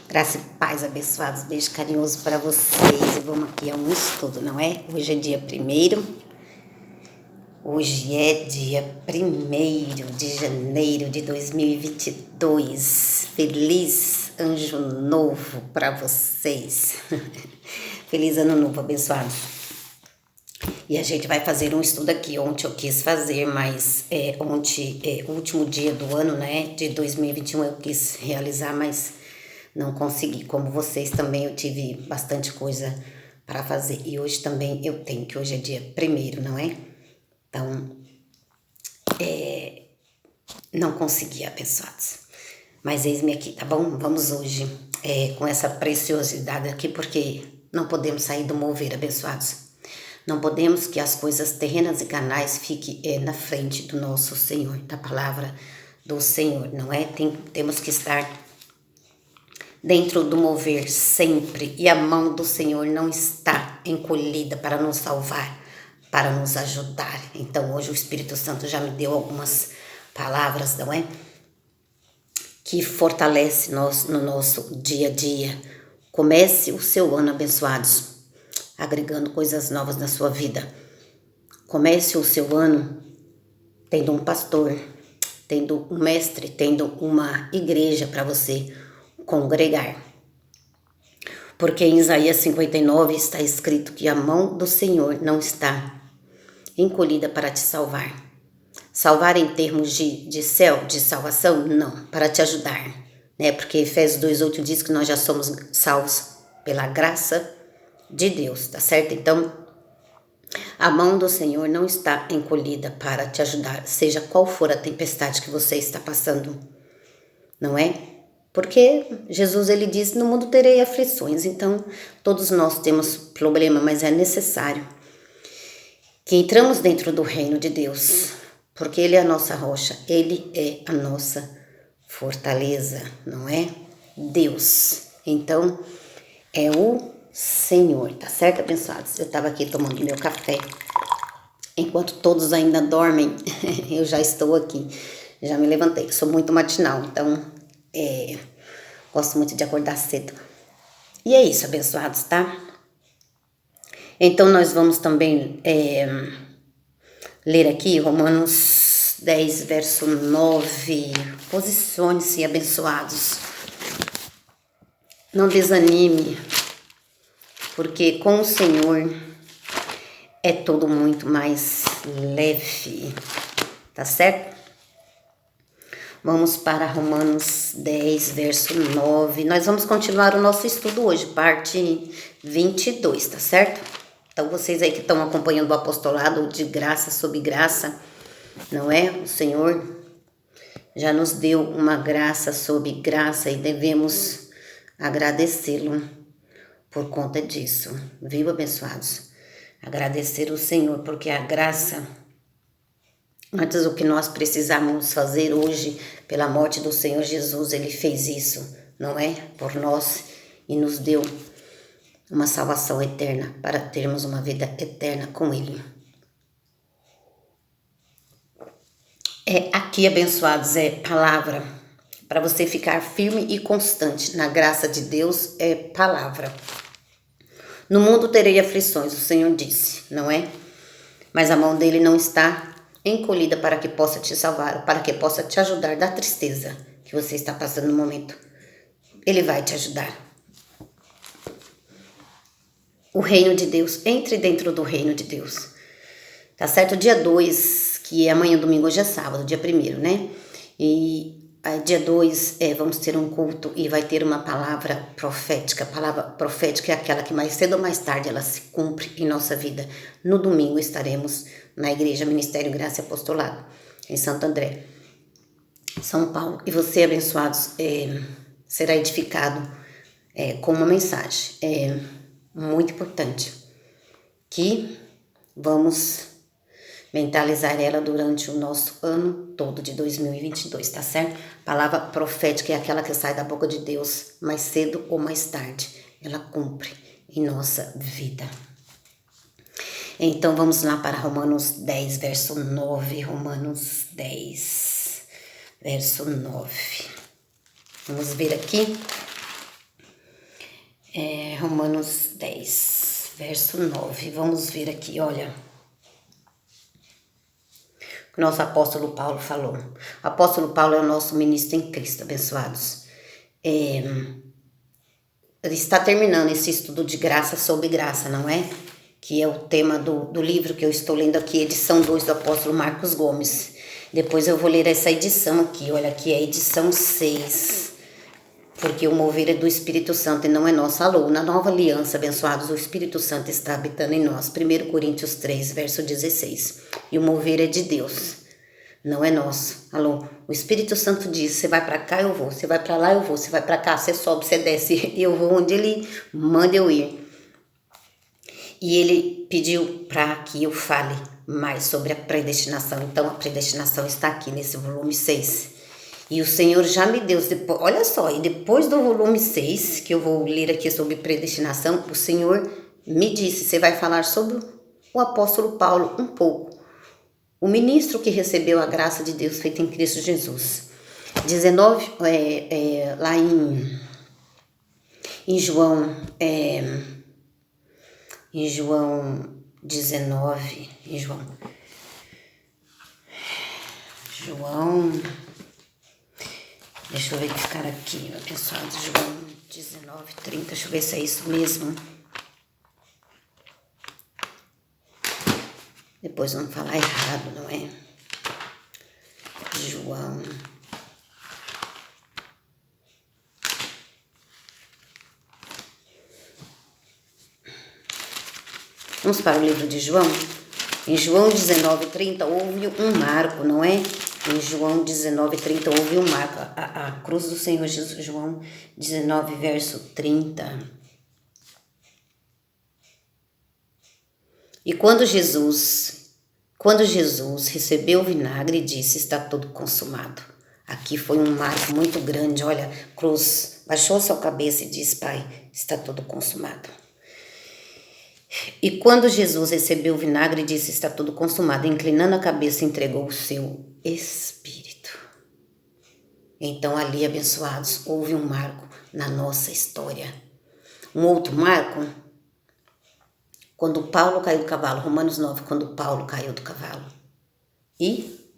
Graça e paz, abençoados, beijo carinhoso para vocês. E vamos aqui a um estudo, não é? Hoje é dia 1º. Hoje é dia 1º de janeiro de 2022. Feliz Anjo Novo para vocês. Feliz Ano Novo, abençoados. E a gente vai fazer um estudo aqui. Ontem eu quis fazer, mas o último dia do ano, né, de 2021 eu quis realizar, mas não consegui. Como vocês também, eu tive bastante coisa para fazer. E hoje também eu tenho, que hoje é dia 1º, não é? Então, não consegui, abençoados. Mas eis-me aqui, tá bom? Vamos hoje com essa preciosidade aqui, porque não podemos sair do mover, abençoados. Não podemos que as coisas terrenas e carnais fiquem na frente do nosso Senhor, da palavra do Senhor, não é? Temos que estar dentro do mover sempre, e a mão do Senhor não está encolhida para nos salvar, para nos ajudar. Então hoje o Espírito Santo já me deu algumas palavras, não é? Que fortalece nós no nosso dia a dia. Comece o seu ano, abençoados, agregando coisas novas na sua vida. Comece o seu ano tendo um pastor, tendo um mestre, tendo uma igreja para você congregar. Porque em Isaías 59 está escrito que a mão do Senhor não está encolhida para te salvar. Salvar em termos de céu, de salvação? Não, para te ajudar, né? Porque Efésios 2:8 diz que nós já somos salvos pela graça de Deus, tá certo? Então, a mão do Senhor não está encolhida para te ajudar, seja qual for a tempestade que você está passando, não é? Porque Jesus, ele diz, no mundo terei aflições. Então, todos nós temos problema, mas é necessário que entramos dentro do reino de Deus, porque ele é a nossa rocha, ele é a nossa fortaleza, não é? Deus. Então, é o Senhor, tá certo, abençoados? Eu estava aqui tomando meu café. Enquanto todos ainda dormem, eu já estou aqui. Já me levantei. Sou muito matinal, então gosto muito de acordar cedo. E é isso, abençoados, tá? Então nós vamos também ler aqui Romanos 10, verso 9. Posicione-se, abençoados. Não desanime, porque com o Senhor é tudo muito mais leve, tá certo? Vamos para Romanos 10, verso 9. Nós vamos continuar o nosso estudo hoje, parte 22, tá certo? Então, vocês aí que estão acompanhando o apostolado de graça sobre graça, não é? O Senhor já nos deu uma graça sobre graça e devemos agradecê-lo por conta disso, viu, abençoados? Agradecer o Senhor, porque a graça, antes o que nós precisamos fazer hoje, pela morte do Senhor Jesus, ele fez isso, não é? Por nós, e nos deu uma salvação eterna, para termos uma vida eterna com ele. Aqui, abençoados, palavra, para você ficar firme e constante na graça de Deus, é palavra. No mundo terei aflições, o Senhor disse, não é? Mas a mão dele não está encolhida para que possa te salvar, para que possa te ajudar da tristeza que você está passando no momento. Ele vai te ajudar. O reino de Deus, entre dentro do reino de Deus. Tá certo? Dia 2, que é amanhã, domingo, hoje é sábado, dia 1º, né? E dia 2 vamos ter um culto e vai ter uma palavra profética. A palavra profética é aquela que mais cedo ou mais tarde ela se cumpre em nossa vida. No domingo estaremos na igreja Ministério Graça e Apostolado, em Santo André, São Paulo. E você, abençoados, será edificado com uma mensagem muito importante, que vamos mentalizar ela durante o nosso ano todo de 2022, tá certo? Palavra profética é aquela que sai da boca de Deus mais cedo ou mais tarde. Ela cumpre em nossa vida. Então vamos lá para Romanos 10, verso 9. Romanos 10, verso 9. Vamos ver aqui. Romanos 10, verso 9. Vamos ver aqui, olha. O que o nosso apóstolo Paulo falou. O apóstolo Paulo é o nosso ministro em Cristo, abençoados. Ele está terminando esse estudo de graça sobre graça, não é? Que é o tema do livro que eu estou lendo aqui, edição 2 do apóstolo Marcos Gomes. Depois eu vou ler essa edição aqui, olha, aqui é a edição 6. Porque o mover é do Espírito Santo e não é nosso. Alô, na nova aliança, abençoados, o Espírito Santo está habitando em nós. 1 Coríntios 3, verso 16. E o mover é de Deus, não é nosso. Alô, o Espírito Santo diz, você vai para cá, eu vou. Você vai para lá, eu vou. Você vai para cá, você sobe, você desce. Eu vou onde ele manda eu ir. E ele pediu para que eu fale mais sobre a predestinação. Então, a predestinação está aqui nesse volume 6. E o Senhor já me deu, olha só, e depois do volume 6, que eu vou ler aqui sobre predestinação, o Senhor me disse, você vai falar sobre o apóstolo Paulo um pouco. O ministro que recebeu a graça de Deus feita em Cristo Jesus. 19, lá em João 19, deixa eu verificar aqui, pessoal, João 19, 30, deixa eu ver se é isso mesmo. Depois vamos falar errado, não é? João. Vamos para o livro de João. Em João 19, 30 houve um marco, não é? Em João 19, 30 houve um marco. A cruz do Senhor Jesus, João 19, verso 30. E quando Jesus recebeu o vinagre, disse, está tudo consumado. Aqui foi um marco muito grande, olha, cruz, baixou sua cabeça e disse, Pai, está tudo consumado. E quando Jesus recebeu o vinagre, disse, está tudo consumado, inclinando a cabeça, entregou o seu espírito. Então ali, abençoados, houve um marco na nossa história. Um outro marco, quando Paulo caiu do cavalo, Romanos 9, quando Paulo caiu do cavalo. E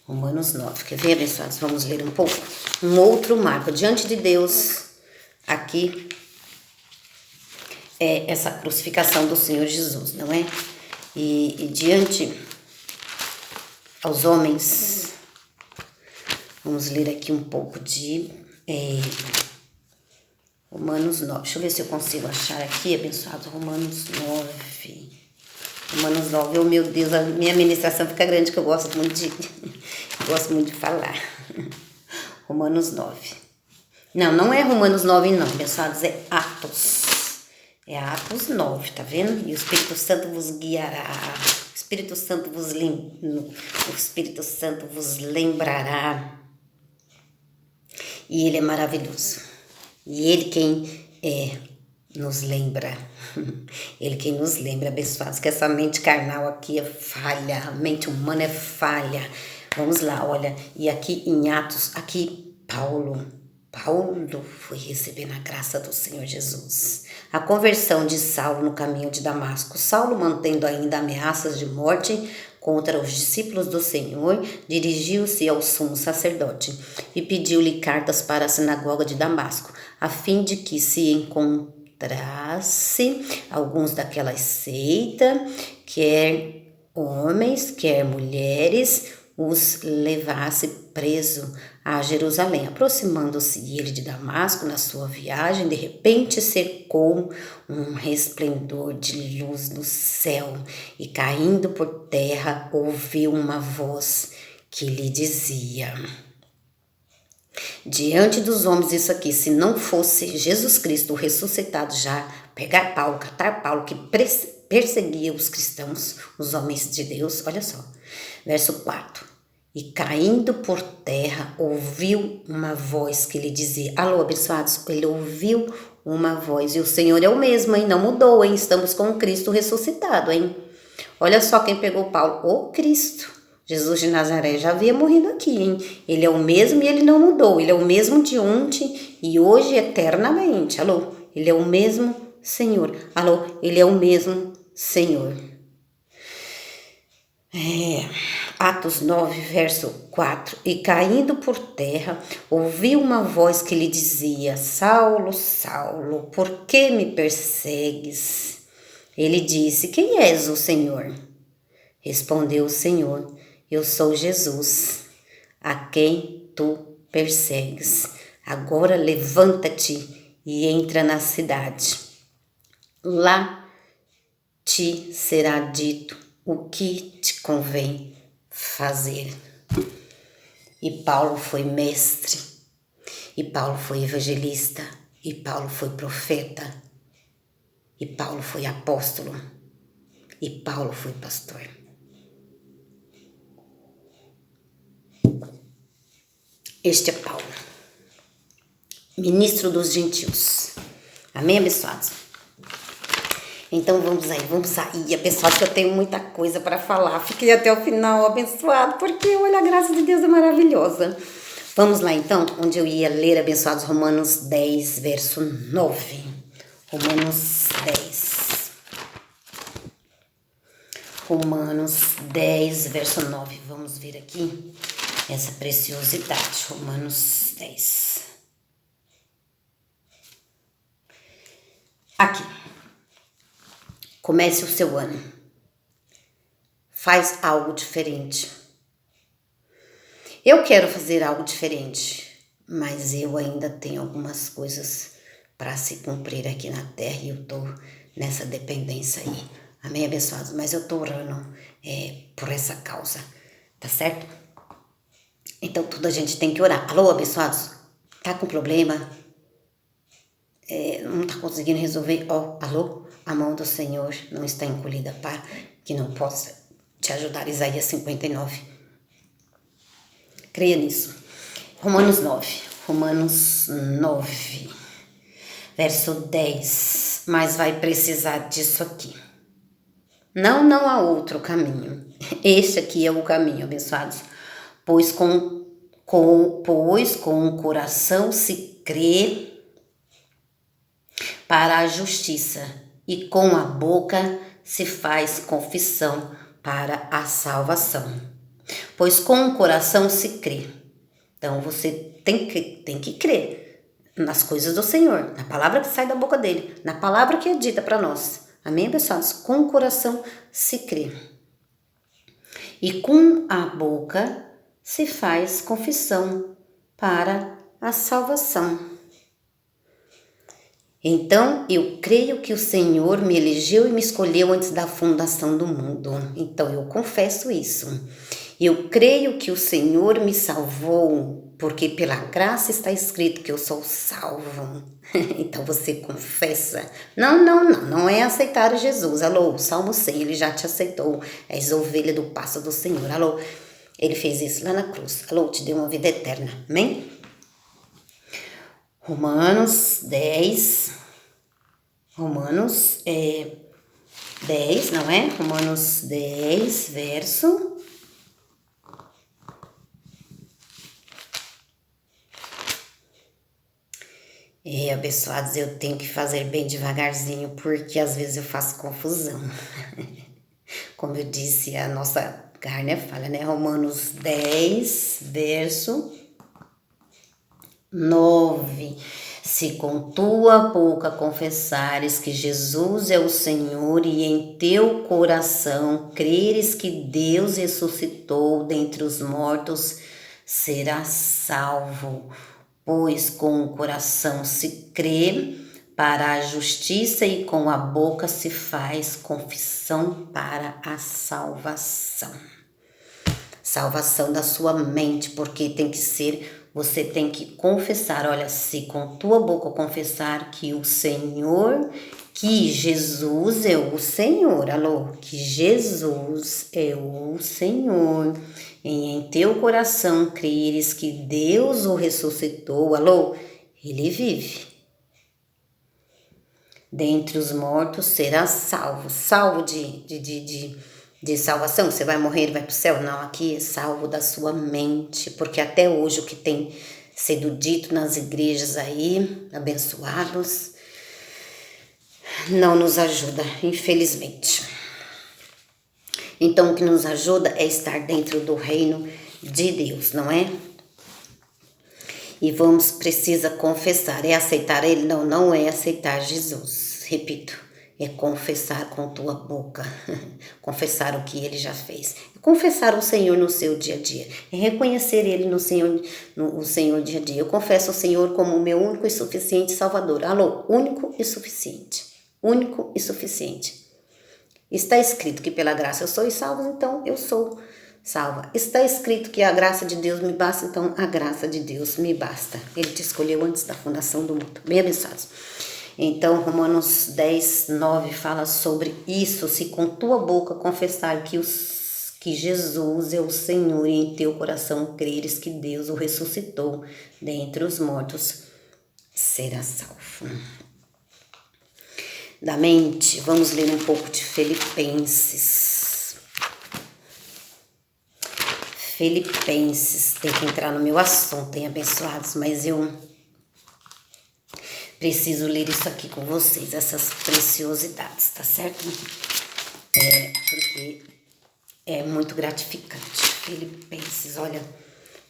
Romanos 9, quer ver, abençoados? Vamos ler um pouco. Um outro marco diante de Deus, aqui é essa crucificação do Senhor Jesus, não é? E diante aos homens, vamos ler aqui um pouco de Romanos 9. Deixa eu ver se eu consigo achar aqui, abençoado, Romanos 9. Romanos 9, oh meu Deus, a minha ministração fica grande, que eu gosto muito de falar. Romanos 9. Não é Romanos 9 não, abençoados, é Atos. É Atos 9, tá vendo? E o Espírito Santo vos guiará. O Espírito Santo vos lembrará. E ele é maravilhoso. E ele quem nos lembra. Ele quem nos lembra, abençoados, que essa mente carnal aqui é falha. A mente humana é falha. Vamos lá, olha. E aqui em Atos, aqui Paulo foi receber a graça do Senhor Jesus. A conversão de Saulo no caminho de Damasco. Saulo, mantendo ainda ameaças de morte contra os discípulos do Senhor, dirigiu-se ao sumo sacerdote e pediu-lhe cartas para a sinagoga de Damasco, a fim de que se encontrasse alguns daquela seita, quer homens, quer mulheres, os levasse preso a Jerusalém. Aproximando-se ele de Damasco na sua viagem, de repente cercou um resplendor de luz no céu e, caindo por terra, ouviu uma voz que lhe dizia: diante dos homens, isso aqui, se não fosse Jesus Cristo ressuscitado já, pegar Paulo, catar Paulo, que perseguia os cristãos, os homens de Deus, olha só, verso 4. E caindo por terra, ouviu uma voz que lhe dizia, alô, abençoados, ele ouviu uma voz, e o Senhor é o mesmo, hein? Não mudou, hein? Estamos com o Cristo ressuscitado, hein? Olha só quem pegou Paulo, o Cristo. Jesus de Nazaré já havia morrido aqui, hein? Ele é o mesmo e ele não mudou, ele é o mesmo de ontem e hoje eternamente, alô? Ele é o mesmo Senhor. Alô, Ele é o mesmo Senhor. Atos 9, verso 4. E caindo por terra, ouviu uma voz que lhe dizia: Saulo, Saulo, por que me persegues? Ele disse: Quem és, o Senhor? Respondeu o Senhor: Eu sou Jesus, a quem tu persegues. Agora levanta-te e entra na cidade. Lá te será dito o que te convém fazer. E Paulo foi mestre, e Paulo foi evangelista, e Paulo foi profeta, e Paulo foi apóstolo, e Paulo foi pastor. Este é Paulo, ministro dos gentios. Amém, abençoados? Então vamos aí, abençoados, que eu tenho muita coisa para falar. Fiquei até o final, abençoado, porque olha, a graça de Deus é maravilhosa. Vamos lá então, onde eu ia ler, abençoados, Romanos 10, verso 9. Romanos 10. Romanos 10, verso 9. Vamos ver aqui essa preciosidade. Romanos 10. Aqui. Comece o seu ano. Faz algo diferente. Eu quero fazer algo diferente, mas eu ainda tenho algumas coisas para se cumprir aqui na terra e eu tô nessa dependência aí. Amém, abençoados? Mas eu tô orando por essa causa, tá certo? Então tudo a gente tem que orar. Alô, abençoados? Tá com problema? Não tá conseguindo resolver? Alô? A mão do Senhor não está encolhida para que não possa te ajudar. Isaías 59. Creia nisso. Romanos 9, verso 10. Mas vai precisar disso aqui. Não há outro caminho. Este aqui é o caminho, abençoados. Pois com o coração se crê para a justiça, e com a boca se faz confissão para a salvação. Pois com o coração se crê. Então você tem que crer nas coisas do Senhor, na palavra que sai da boca dele, na palavra que é dita para nós. Amém, pessoas? Com o coração se crê. E com a boca se faz confissão para a salvação. Então, eu creio que o Senhor me elegeu e me escolheu antes da fundação do mundo. Então, eu confesso isso. Eu creio que o Senhor me salvou, porque pela graça está escrito que eu sou salvo. Então, você confessa. Não é aceitar Jesus. Alô, Salmo 100, ele já te aceitou. És ovelha do pasto do Senhor. Alô, ele fez isso lá na cruz. Alô, te deu uma vida eterna. Amém? Romanos 10, Romanos 10, não é? Romanos 10, verso... abençoados, eu tenho que fazer bem devagarzinho, porque às vezes eu faço confusão. Como eu disse, a nossa carne é falha, né? Romanos 10, verso 9. Se com tua boca confessares que Jesus é o Senhor e em teu coração creres que Deus ressuscitou dentre os mortos, serás salvo. Pois com o coração se crê para a justiça e com a boca se faz confissão para a salvação. Salvação da sua mente, porque tem que ser, você tem que confessar, olha, se com tua boca confessar que o Senhor, que Jesus é o Senhor, alô, que Jesus é o Senhor, e em teu coração creres que Deus o ressuscitou, alô, ele vive. Dentre os mortos será salvo. Salvo de salvação, você vai morrer e vai para o céu? Não, aqui é salvo da sua mente, porque até hoje o que tem sido dito nas igrejas aí, abençoados, não nos ajuda, infelizmente. Então, o que nos ajuda é estar dentro do reino de Deus, não é? E precisa confessar. É aceitar Ele? Não, não é aceitar Jesus. Repito, é confessar com tua boca. Confessar o que Ele já fez. Confessar o Senhor no seu dia a dia. É reconhecer Ele no Senhor dia a dia. Eu confesso o Senhor como o meu único e suficiente Salvador. Alô, único e suficiente. Único e suficiente. Está escrito que pela graça eu sou salvo, então eu sou salva. Está escrito que a graça de Deus me basta, então a graça de Deus me basta. Ele te escolheu antes da fundação do mundo. Bem abençoados. Então, Romanos 10, 9 fala sobre isso. Se com tua boca confessar que Jesus é o Senhor e em teu coração creres que Deus o ressuscitou dentre os mortos, serás salvo. Da mente, vamos ler um pouco de Filipenses. Filipenses, tem que entrar no meu assunto, hein, abençoados, mas eu preciso ler isso aqui com vocês, essas preciosidades, tá certo? Porque é muito gratificante. Filipenses, olha,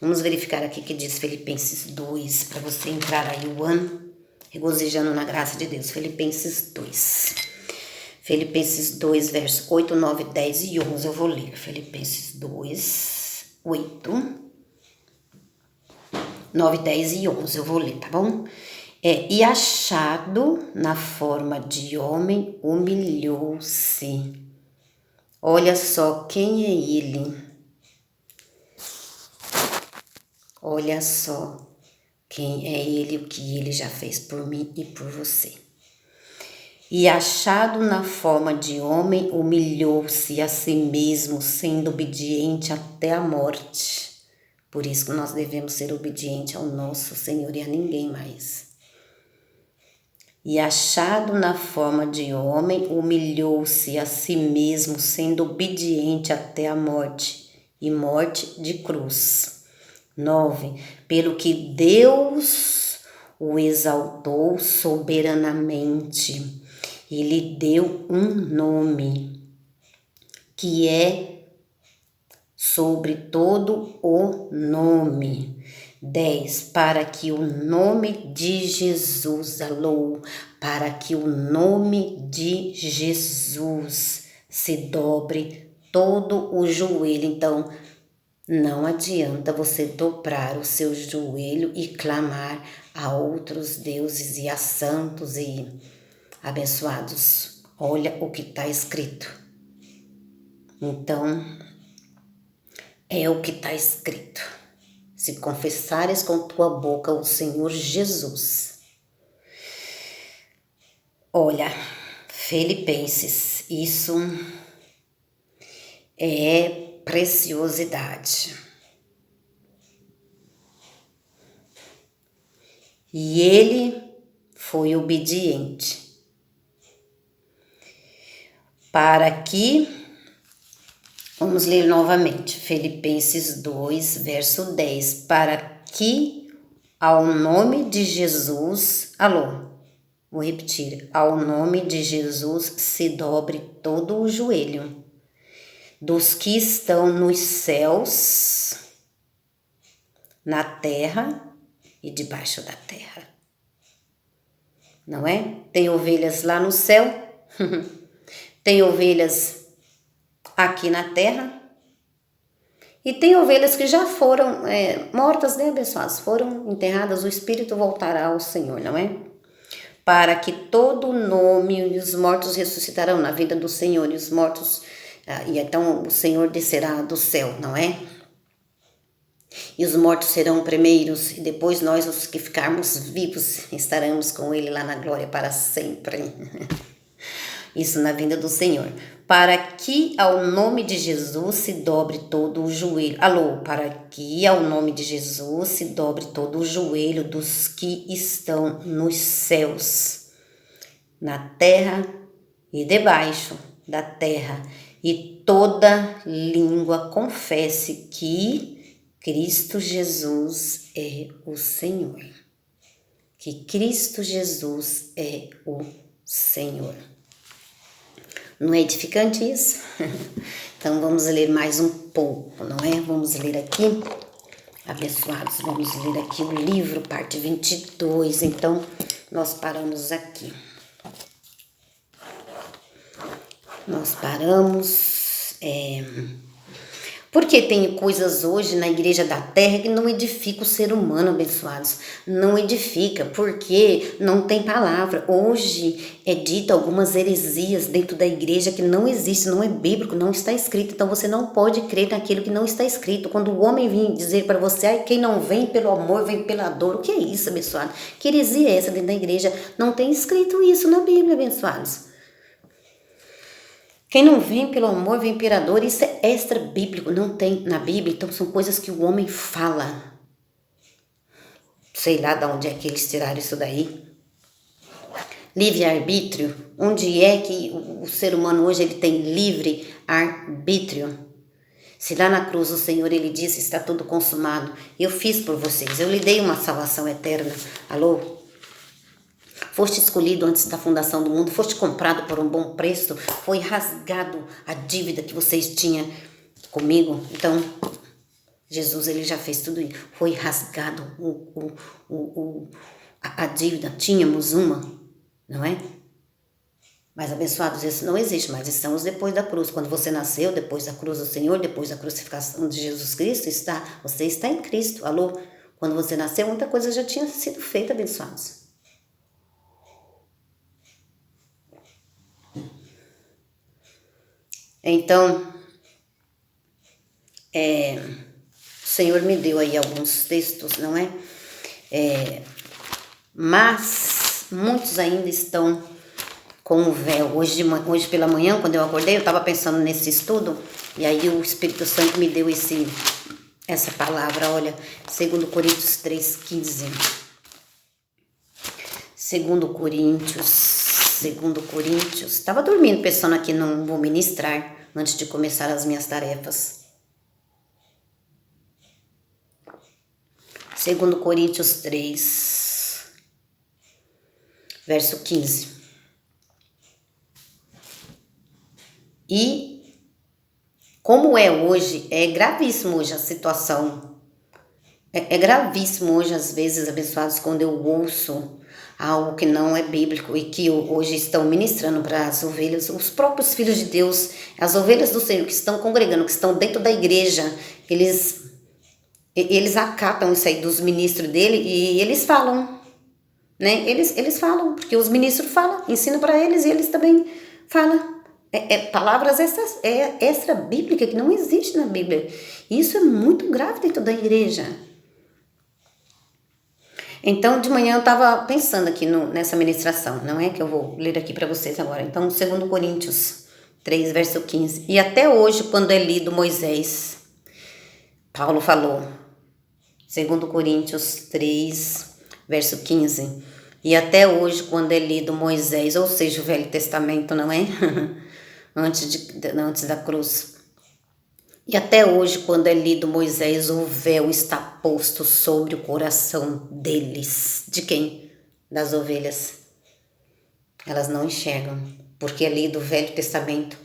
vamos verificar aqui que diz Filipenses 2, para você entrar aí o ano regozijando na graça de Deus. Filipenses 2. Filipenses 2, versos 8, 9, 10 e 11. Eu vou ler. Filipenses 2, 8, 9, 10 e 11. Eu vou ler, tá bom? E achado na forma de homem, humilhou-se. Olha só quem é ele. Olha só quem é ele, o que ele já fez por mim e por você. E achado na forma de homem, humilhou-se a si mesmo, sendo obediente até a morte. Por isso que nós devemos ser obedientes ao nosso Senhor e a ninguém mais. E achado na forma de homem, humilhou-se a si mesmo, sendo obediente até a morte, e morte de cruz. 9. Pelo que Deus o exaltou soberanamente e lhe deu um nome que é sobre todo o nome. 10. Para que o nome de Jesus, alô, para que o nome de Jesus se dobre todo o joelho. Então, não adianta você dobrar o seu joelho e clamar a outros deuses e a santos e abençoados. Olha o que está escrito. Então, é o que está escrito. Se confessares com tua boca o Senhor Jesus. Olha, Filipenses, isso é preciosidade. E ele foi obediente para que, vamos ler novamente, Filipenses 2, verso 10, para que ao nome de Jesus, alô, vou repetir, ao nome de Jesus se dobre todo o joelho dos que estão nos céus, na terra e debaixo da terra. Não é? Tem ovelhas lá no céu, tem ovelhas aqui na terra e tem ovelhas que já foram mortas, né, abençoadas? Foram enterradas, o espírito voltará ao Senhor, não é? Para que todo nome, e os mortos ressuscitarão na vida do Senhor, e os mortos, e então o Senhor descerá do céu, não é? E os mortos serão primeiros, e depois nós, os que ficarmos vivos, estaremos com Ele lá na glória para sempre. Isso na vinda do Senhor. Para que ao nome de Jesus se dobre todo o joelho. Alô, para que ao nome de Jesus se dobre todo o joelho dos que estão nos céus, na terra e debaixo da terra, e toda língua confesse que Cristo Jesus é o Senhor. Que Cristo Jesus é o Senhor. Não é edificante isso? Então vamos ler mais um pouco, não é? Vamos ler aqui, abençoados, vamos ler aqui o livro, parte 22. Então nós paramos aqui. Nós paramos, porque tem coisas hoje na igreja da terra que não edifica o ser humano, abençoados. Não edifica, porque não tem palavra. Hoje é dito algumas heresias dentro da igreja que não existe, não é bíblico, não está escrito. Então você não pode crer naquilo que não está escrito. Quando o homem vem dizer para você, quem não vem pelo amor, vem pela dor. O que é isso, abençoado? Que heresia é essa dentro da igreja? Não tem escrito isso na Bíblia, abençoados. Quem não vem pelo amor, vem pela dor. Isso é extra bíblico, não tem na Bíblia. Então são coisas que o homem fala. Sei lá de onde é que eles tiraram isso daí. Livre-arbítrio. Onde é que o ser humano hoje ele tem livre-arbítrio? Se lá na cruz o Senhor ele disse, está tudo consumado. Eu fiz por vocês, eu lhe dei uma salvação eterna. Alô? Foste escolhido antes da fundação do mundo, foste comprado por um bom preço, foi rasgado a dívida que vocês tinham comigo. Então, Jesus ele já fez tudo isso. Foi rasgado a dívida. Tínhamos uma, não é? Mas abençoados, isso não existe mais. Estamos depois da cruz. Quando você nasceu, depois da cruz do Senhor, depois da crucificação de Jesus Cristo, você está em Cristo. Alô? Quando você nasceu, muita coisa já tinha sido feita, abençoados. Então, o Senhor me deu aí alguns textos, não é? Mas muitos ainda estão com o véu. Hoje pela manhã, quando eu acordei, eu estava pensando nesse estudo, e aí o Espírito Santo me deu essa palavra, olha, 2 Coríntios 3,15. 2 Coríntios, estava dormindo pensando aqui, não vou ministrar antes de começar as minhas tarefas. 2 Coríntios 3, verso 15. E como é hoje, é gravíssimo hoje a situação. É gravíssimo hoje, às vezes, abençoados, quando eu ouço algo que não é bíblico e que hoje estão ministrando para as ovelhas, os próprios filhos de Deus, as ovelhas do Senhor que estão congregando, que estão dentro da igreja, eles acatam isso aí dos ministros dele e eles falam, né? Eles falam, porque os ministros falam, ensinam para eles e eles também falam. Palavras extra bíblica que não existe na Bíblia. Isso é muito grave dentro da igreja. Então, de manhã eu estava pensando aqui nessa ministração, não é que eu vou ler aqui para vocês agora. Então, 2 Coríntios 3, verso 15. E até hoje, quando é lido Moisés, Paulo falou, 2 Coríntios 3, verso 15. E até hoje, quando é lido Moisés, ou seja, o Velho Testamento, não é? antes da cruz. E até hoje, quando é lido Moisés, o véu está posto sobre o coração deles. De quem? Das ovelhas. Elas não enxergam, porque é lido o Velho Testamento,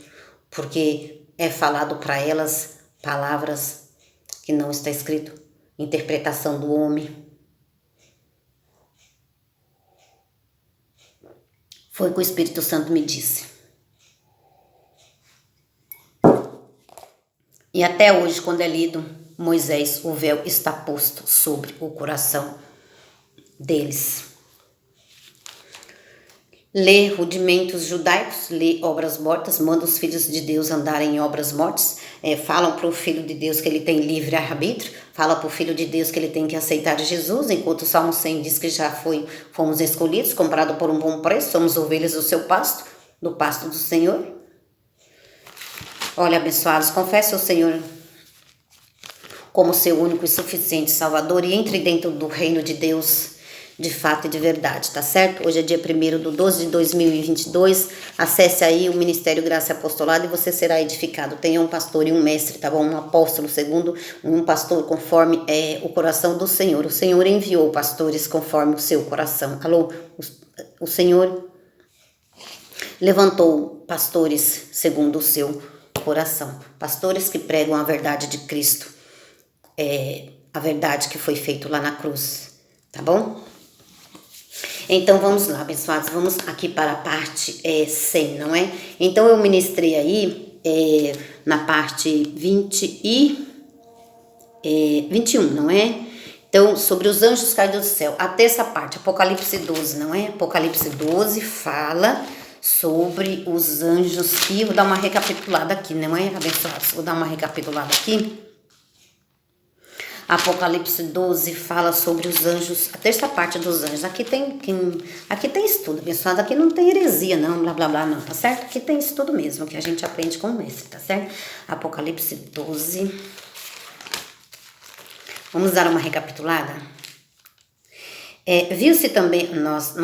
porque é falado para elas palavras que não está escrito, interpretação do homem. Foi o que o Espírito Santo me disse. E até hoje, quando é lido Moisés, o véu está posto sobre o coração deles. Lê rudimentos judaicos, lê obras mortas, manda os filhos de Deus andarem em obras mortas, falam para o filho de Deus que ele tem livre-arbítrio, fala para o filho de Deus que ele tem que aceitar Jesus, enquanto o Salmo 100 diz que já fomos escolhidos, comprados por um bom preço, somos ovelhas do seu pasto, do pasto do Senhor. Olha, abençoados, confesse ao Senhor como seu único e suficiente Salvador e entre dentro do reino de Deus de fato e de verdade, tá certo? Hoje é dia 1º/12/2022, acesse aí o Ministério Graça e Apostolado e você será edificado. Tenha um pastor e um mestre, tá bom? Um apóstolo segundo, um pastor conforme o coração do Senhor. O Senhor enviou pastores conforme o seu coração. Alô? O Senhor levantou pastores segundo o seu coração, pastores que pregam a verdade de Cristo, a verdade que foi feita lá na cruz, tá bom? Então vamos lá, abençoados, vamos aqui para a parte 100, não é? Então eu ministrei aí na parte 21, não é? Então, sobre os anjos caídos do céu, até essa parte, Apocalipse 12, não é? Apocalipse 12 fala sobre os anjos, e vou dar uma recapitulada aqui, não é, abençoados? Vou dar uma recapitulada aqui. Apocalipse 12 fala sobre os anjos, a terça parte dos anjos. Aqui tem estudo, abençoado. Aqui não tem heresia, não, blá blá blá, não, tá certo? Aqui tem estudo mesmo, que a gente aprende com o mestre, tá certo? Apocalipse 12. Vamos dar uma recapitulada? Viu-se também, nós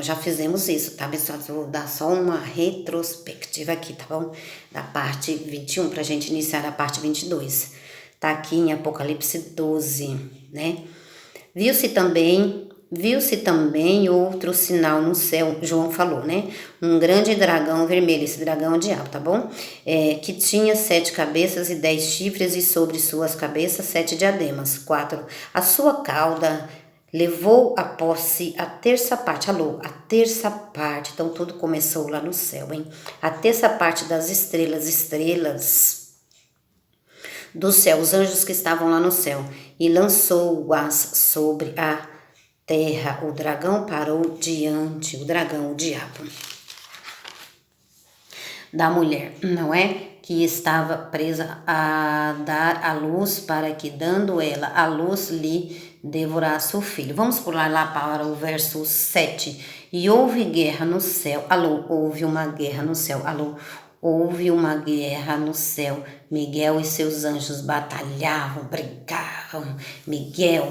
já fizemos isso, tá, abençoados? Vou dar só uma retrospectiva aqui, tá bom? Da parte 21, pra gente iniciar a parte 22. Tá aqui em Apocalipse 12, né? Viu-se também outro sinal no céu, João falou, né? Um grande dragão vermelho, esse dragão é o diabo, tá bom? Que tinha 7 cabeças e 10 chifres, e sobre suas cabeças 7 diademas. 4. A sua cauda levou a posse a terça parte, a terça parte, então tudo começou lá no céu, hein? A terça parte das estrelas do céu, os anjos que estavam lá no céu, e lançou-as sobre a terra. O dragão parou diante, o dragão, o diabo, da mulher, não é? Que estava presa a dar à luz, para que, dando ela à luz, lhe devorasse o filho. Vamos pular lá para o verso 7. E houve guerra no céu. Houve uma guerra no céu. Houve uma guerra no céu. Miguel e seus anjos batalhavam, brigavam. Miguel,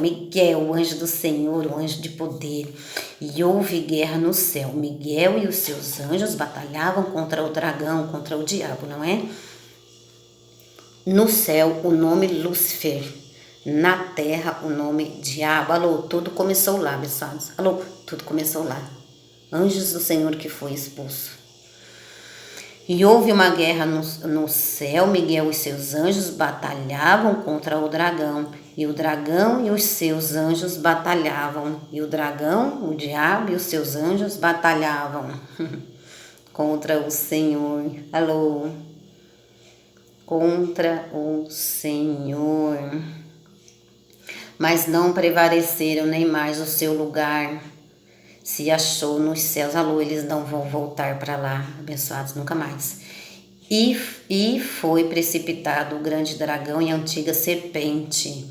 o anjo do Senhor, o anjo de poder. E houve guerra no céu. Miguel e os seus anjos batalhavam contra o dragão, contra o diabo, não é? No céu, o nome Lúcifer. Na terra, o nome diabo. Tudo começou lá, pessoas. Tudo começou lá. Anjos do Senhor que foi expulso. E houve uma guerra no céu. Miguel e seus anjos batalhavam contra o dragão. E o dragão e os seus anjos batalhavam. E o dragão, o diabo e os seus anjos batalhavam contra o Senhor. Contra o Senhor. Mas não prevaleceram, nem mais o seu lugar se achou nos céus. Eles não vão voltar para lá, abençoados, nunca mais. E foi precipitado o grande dragão e a antiga serpente.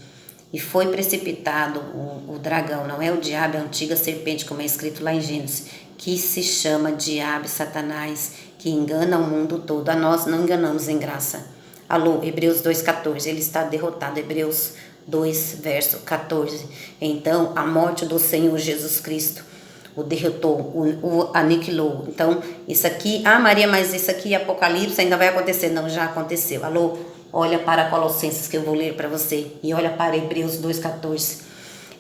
E foi precipitado o dragão, não é o diabo, é a antiga serpente, como é escrito lá em Gênesis, que se chama diabo e Satanás, que engana o mundo todo. A nós não enganamos em graça. Hebreus 2,14, ele está derrotado. Hebreus 2, verso 14. Então, a morte do Senhor Jesus Cristo o derrotou, o aniquilou. Então, isso aqui, Maria, mas isso aqui, Apocalipse, ainda vai acontecer. Não, já aconteceu. Olha para Colossenses, que eu vou ler para você, e olha para Hebreus 2,14.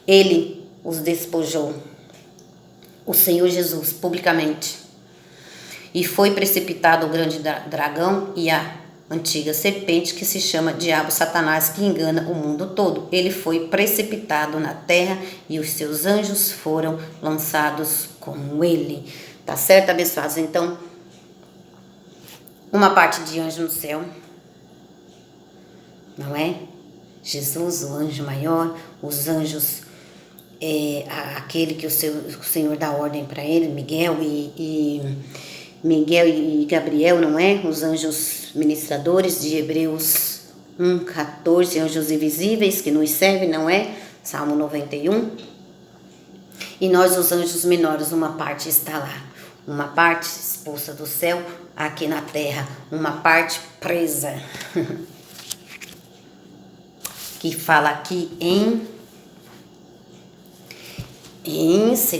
Ele os despojou, o Senhor Jesus, publicamente. E foi precipitado o grande dragão e a antiga serpente, que se chama diabo, Satanás, que engana o mundo todo. Ele foi precipitado na terra e os seus anjos foram lançados com ele. Tá certo, abençoados? Então, uma parte de anjo no céu, não é? Jesus, o anjo maior, os anjos, aquele que o Senhor dá ordem para ele, Miguel e Gabriel, não é? Os anjos ministradores de Hebreus 1,14, anjos invisíveis que nos servem, não é? Salmo 91. E nós, os anjos menores, uma parte está lá. Uma parte expulsa do céu, aqui na terra. Uma parte presa. Que fala aqui em 2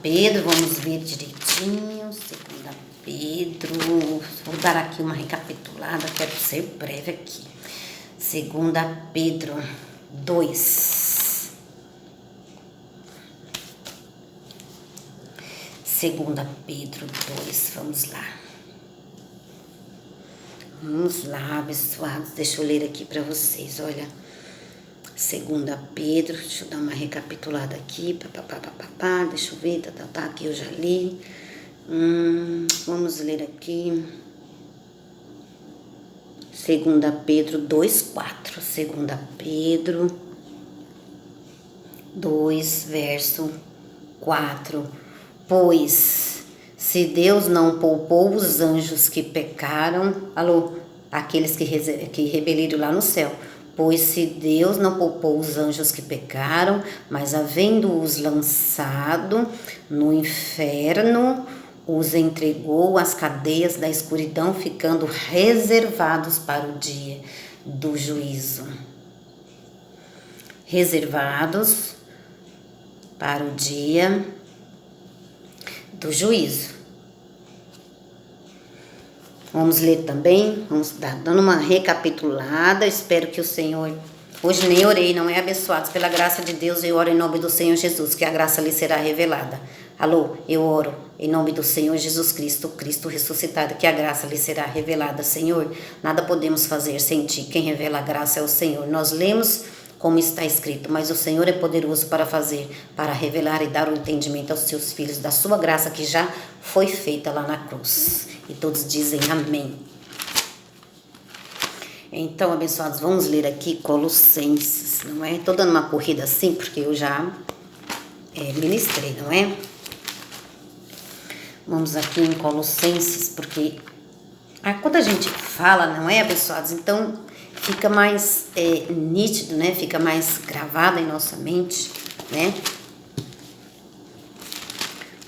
Pedro, vamos ver direitinho, 2 Pedro, vou dar aqui uma recapitulada, quero ser breve aqui. 2 Pedro 2. Segunda Pedro 2, vamos lá. Vamos lá, abençoados. Deixa eu ler aqui para vocês, olha. Segunda Pedro, deixa eu dar uma recapitulada aqui. Deixa eu ver, aqui eu já li. Vamos ler aqui. Segunda Pedro 2:4. Segunda Pedro 2, verso 4. Pois, se Deus não poupou os anjos que pecaram, aqueles que rebelaram lá no céu, pois se Deus não poupou os anjos que pecaram, mas havendo-os lançado no inferno, os entregou às cadeias da escuridão, ficando reservados para o dia do juízo. Reservados para o dia do juízo. Vamos ler também, vamos dando uma recapitulada. Espero que o Senhor, hoje nem orei, não é, abençoados? Pela graça de Deus, eu oro em nome do Senhor Jesus, que a graça lhe será revelada. Eu oro em nome do Senhor Jesus Cristo, Cristo ressuscitado, que a graça lhe será revelada. Senhor, nada podemos fazer sem ti, quem revela a graça é o Senhor. Nós lemos como está escrito, mas o Senhor é poderoso para fazer, para revelar e dar o entendimento aos seus filhos da sua graça que já foi feita lá na cruz. E todos dizem amém. Então, abençoados, vamos ler aqui Colossenses, não é? Estou dando uma corrida assim porque eu já ministrei, não é? Vamos aqui em Colossenses, porque quando a gente fala, não é, abençoados, então fica mais nítido, né? Fica mais gravado em nossa mente, né?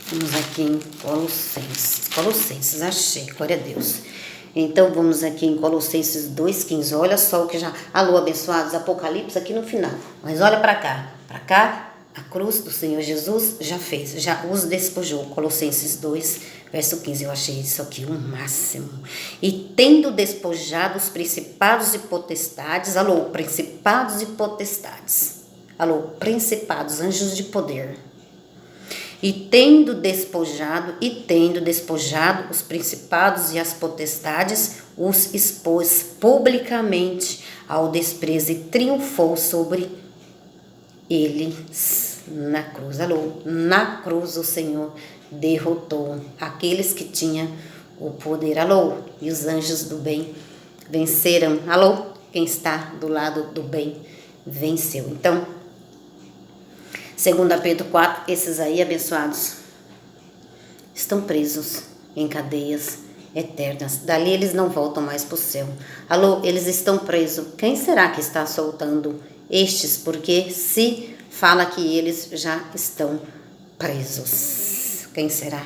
Vamos aqui em Colossenses, achei, glória a Deus. Então, vamos aqui em Colossenses 2:15, olha só o que já... abençoados, Apocalipse aqui no final. Mas olha para cá, a cruz do Senhor Jesus já fez, já os despojou. Colossenses 2, verso 15, eu achei isso aqui o máximo. E tendo despojado os principados e potestades, principados e potestades, principados, anjos de poder. E tendo despojado os principados e as potestades, os expôs publicamente ao desprezo e triunfou sobre eles na cruz. Na cruz o Senhor derrotou aqueles que tinham o poder. E os anjos do bem venceram. Quem está do lado do bem venceu. Então, 2 Pedro 4, esses aí, abençoados, estão presos em cadeias eternas. Dali eles não voltam mais para o céu. Eles estão presos. Quem será que está soltando estes? Porque se fala que eles já estão presos. Quem será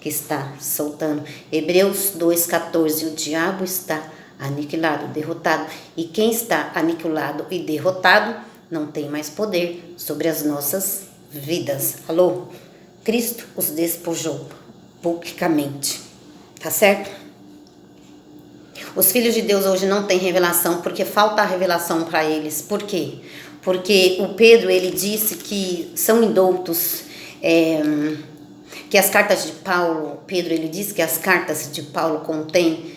que está soltando? Hebreus 2:14, o diabo está aniquilado, derrotado. E quem está aniquilado e derrotado não tem mais poder sobre as nossas vidas. Cristo os despojou publicamente. Tá certo? Os filhos de Deus hoje não têm revelação porque falta a revelação para eles. Por quê? Porque o Pedro, ele disse que são indoutos, que as cartas de Paulo, ele disse que as cartas de Paulo contêm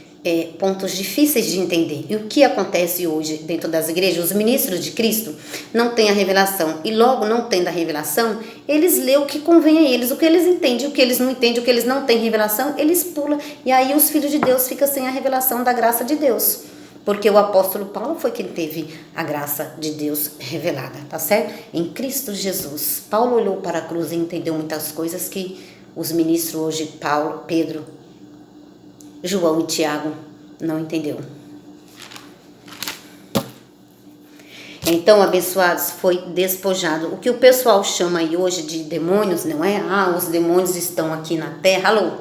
pontos difíceis de entender. E o que acontece hoje dentro das igrejas? Os ministros de Cristo não têm a revelação. E logo não tendo a revelação, eles lêem o que convém a eles, o que eles entendem, o que eles não entendem, o que eles não têm revelação, eles pulam. E aí os filhos de Deus ficam sem a revelação da graça de Deus. Porque o apóstolo Paulo foi quem teve a graça de Deus revelada, tá certo? Em Cristo Jesus. Paulo olhou para a cruz e entendeu muitas coisas que os ministros hoje, Pedro, João e Tiago, não entendeu. Então, abençoados, foi despojado. O que o pessoal chama aí hoje de demônios, não é? Os demônios estão aqui na terra.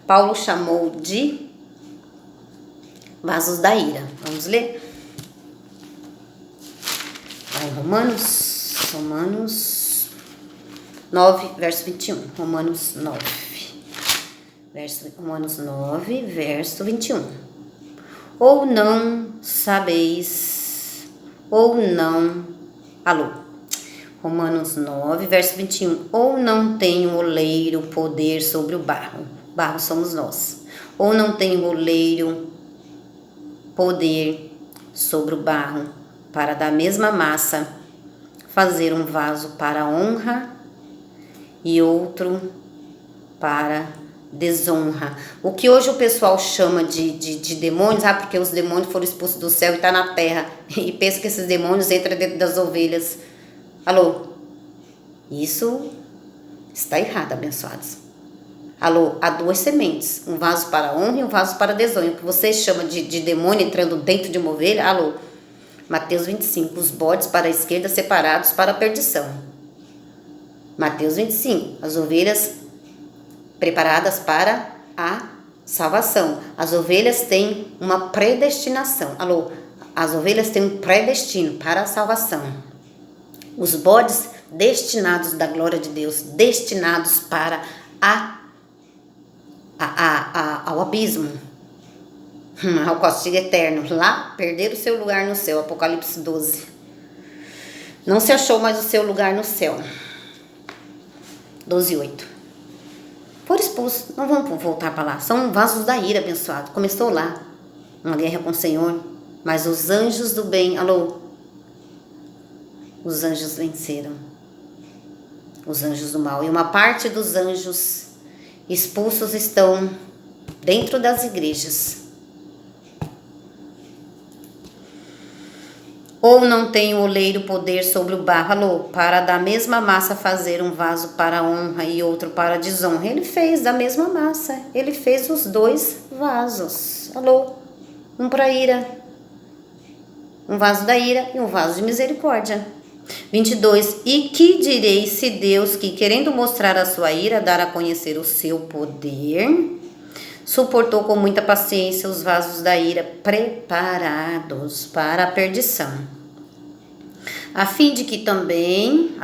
Paulo chamou de vasos da ira. Vamos ler? Vai, Romanos 9, verso 21. Romanos 9, verso 21. Ou não sabeis, ou não... Romanos 9, verso 21. Ou não tem o oleiro poder sobre o barro? Barro somos nós. Ou não tem o oleiro poder sobre o barro para da mesma massa fazer um vaso para honra e outro para desonra. O que hoje o pessoal chama de demônios, porque os demônios foram expulsos do céu e estão na terra, e pensa que esses demônios entram dentro das ovelhas. Alô? Isso está errado, abençoados. Alô? Há duas sementes, um vaso para honra e um vaso para desonra. O que vocês chamam de demônio entrando dentro de uma ovelha, alô? Mateus 25, os bodes para a esquerda separados para a perdição. Mateus 25, as ovelhas preparadas para a salvação. As ovelhas têm uma predestinação. Alô? As ovelhas têm um predestino para a salvação. Os bodes destinados da glória de Deus, destinados para ao abismo, ao castigo eterno. Lá, perder o seu lugar no céu. Apocalipse 12. Não se achou mais o seu lugar no céu. 12:8. Foram expulsos, não vão voltar para lá. São vasos da ira, abençoado. Começou lá, uma guerra com o Senhor. Mas os anjos do bem, alô? Os anjos venceram. Os anjos do mal. E uma parte dos anjos expulsos estão dentro das igrejas. Ou não tem o oleiro poder sobre o barro, alô, para da mesma massa fazer um vaso para honra e outro para desonra. Ele fez da mesma massa, ele fez os dois vasos, alô, um para ira, um vaso da ira e um vaso de misericórdia. 22. E que direi se Deus, que querendo mostrar a sua ira, dar a conhecer o seu poder, suportou com muita paciência os vasos da ira preparados para a perdição, a fim de que também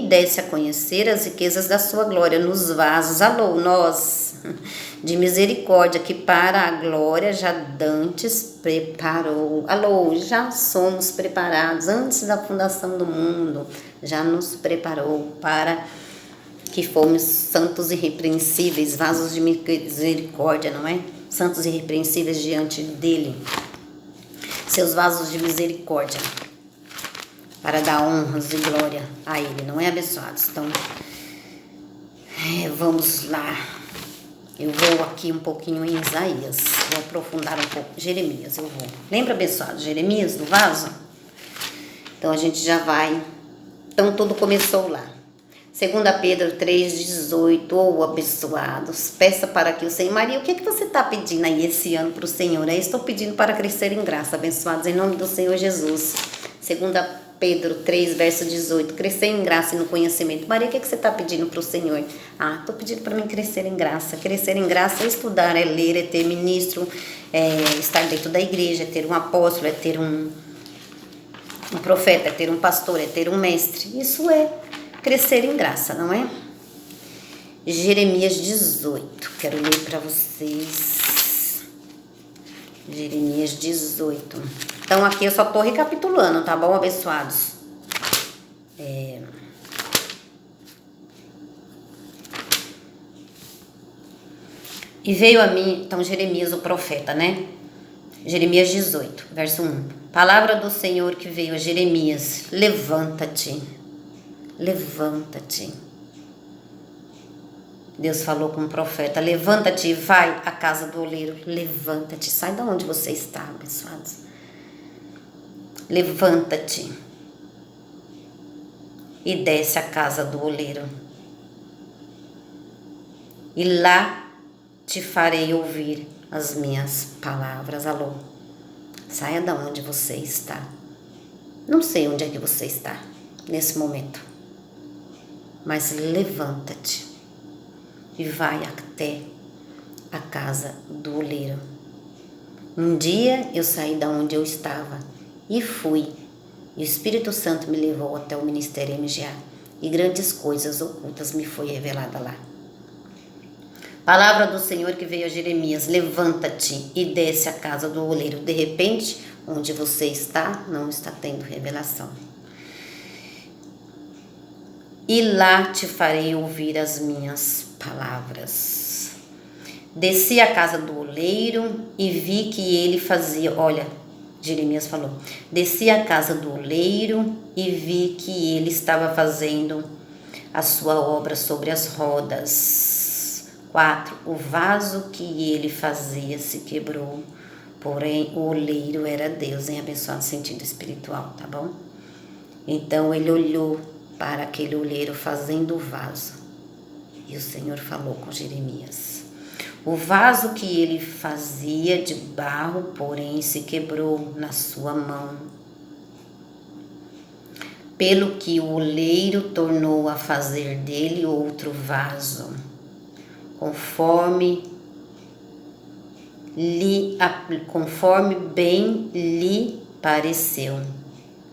desse a conhecer as riquezas da sua glória nos vasos, alô, nós, de misericórdia, que para a glória já dantes preparou. Alô, já somos preparados antes da fundação do mundo, já nos preparou para que fomos santos e irrepreensíveis, vasos de misericórdia, não é? Santos e irrepreensíveis diante dele. Seus vasos de misericórdia, para dar honras e glória a ele, não é, abençoados? Então, vamos lá. Eu vou aqui um pouquinho em Isaías, vou aprofundar um pouco. Jeremias, eu vou. Lembra, abençoado, Jeremias, do vaso? Então, a gente já vai. Então, tudo começou lá. 2 Pedro 3,18, abençoados, peça para que o Senhor... Maria, o que você está pedindo aí esse ano para o Senhor? Eu estou pedindo para crescer em graça, abençoados, em nome do Senhor Jesus. 2 Pedro 3, verso 18, crescer em graça e no conhecimento. Maria, o que você está pedindo para o Senhor? Estou pedindo para mim crescer em graça. Crescer em graça é estudar, é ler, é ter ministro, é estar dentro da igreja, é ter um apóstolo, é ter um profeta, é ter um pastor, é ter um mestre. Isso é crescer em graça, não é? Jeremias 18, quero ler para vocês. Jeremias 18. Então aqui eu só estou recapitulando, tá bom, abençoados? E veio a mim, então Jeremias o profeta, né? Jeremias 18, verso 1. Palavra do Senhor que veio a Jeremias: levanta-te. Levanta-te. Deus falou com o profeta: levanta-te e vai à casa do oleiro. Levanta-te, sai de onde você está, abençoados. Levanta-te e desce à casa do oleiro, e lá te farei ouvir as minhas palavras. Alô, saia de onde você está. Não sei onde é que você está nesse momento, mas levanta-te e vai até a casa do oleiro. Um dia eu saí da onde eu estava e fui, e o Espírito Santo me levou até o ministério MGA, e grandes coisas ocultas me foi revelada lá. Palavra do Senhor que veio a Jeremias: levanta-te e desce à casa do oleiro. De repente, onde você está, não está tendo revelação. e lá te farei ouvir as minhas palavras. Desci à casa do oleiro e vi que ele fazia, olha, Jeremias falou, desci à casa do oleiro e vi que ele estava fazendo a sua obra sobre as rodas. 4. O vaso que ele fazia se quebrou, porém o oleiro era Deus, em abençoado sentido espiritual, tá bom? Então ele olhou para aquele oleiro fazendo o vaso e o Senhor falou com Jeremias. O vaso que ele fazia de barro, porém, se quebrou na sua mão, pelo que o oleiro tornou a fazer dele outro vaso, conforme bem lhe pareceu.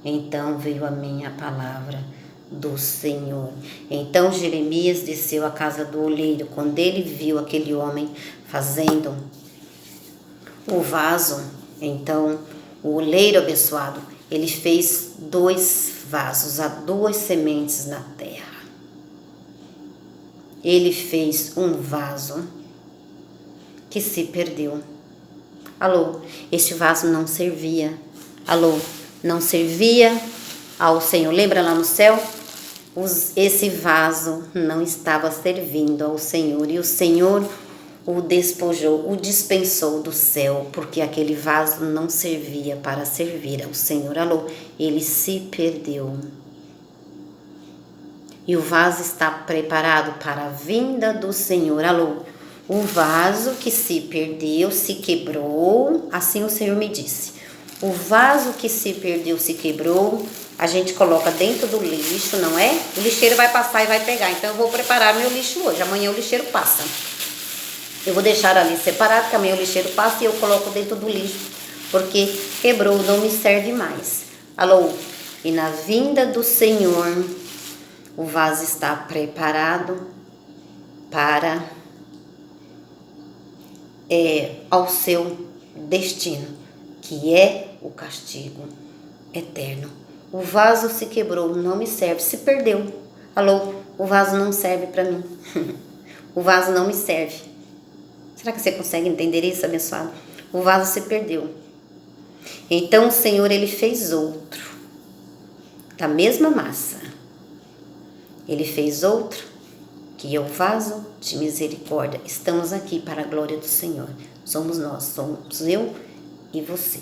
Então veio a minha palavra do Senhor. Então Jeremias desceu à casa do oleiro. Quando ele viu aquele homem fazendo o vaso, então o oleiro abençoado, ele fez 2 vasos, há 2 sementes na terra. Ele fez um vaso que se perdeu. Alô, este vaso não servia. Alô, não servia ao Senhor. Lembra lá no céu? Esse vaso não estava servindo ao Senhor e o Senhor o despojou, o dispensou do céu, porque aquele vaso não servia para servir ao Senhor. Alô, ele se perdeu. E o vaso está preparado para a vinda do Senhor. Alô, o vaso que se perdeu, se quebrou, assim o Senhor me disse. O vaso que se perdeu, se quebrou, a gente coloca dentro do lixo, não é? O lixeiro vai passar e vai pegar. Então eu vou preparar meu lixo hoje. Amanhã o lixeiro passa. Eu vou deixar ali separado, que amanhã o lixeiro passa e eu coloco dentro do lixo. Porque quebrou, não me serve mais. Alô? E na vinda do Senhor, o vaso está preparado para ao seu destino, que é o castigo eterno. O vaso se quebrou, não me serve, se perdeu. Alô, o vaso não serve para mim. O vaso não me serve. Será que você consegue entender isso, abençoado? O vaso se perdeu. Então o Senhor, ele fez outro, da mesma massa. Ele fez outro, que é o vaso de misericórdia. Estamos aqui para a glória do Senhor. Somos nós, somos eu e você.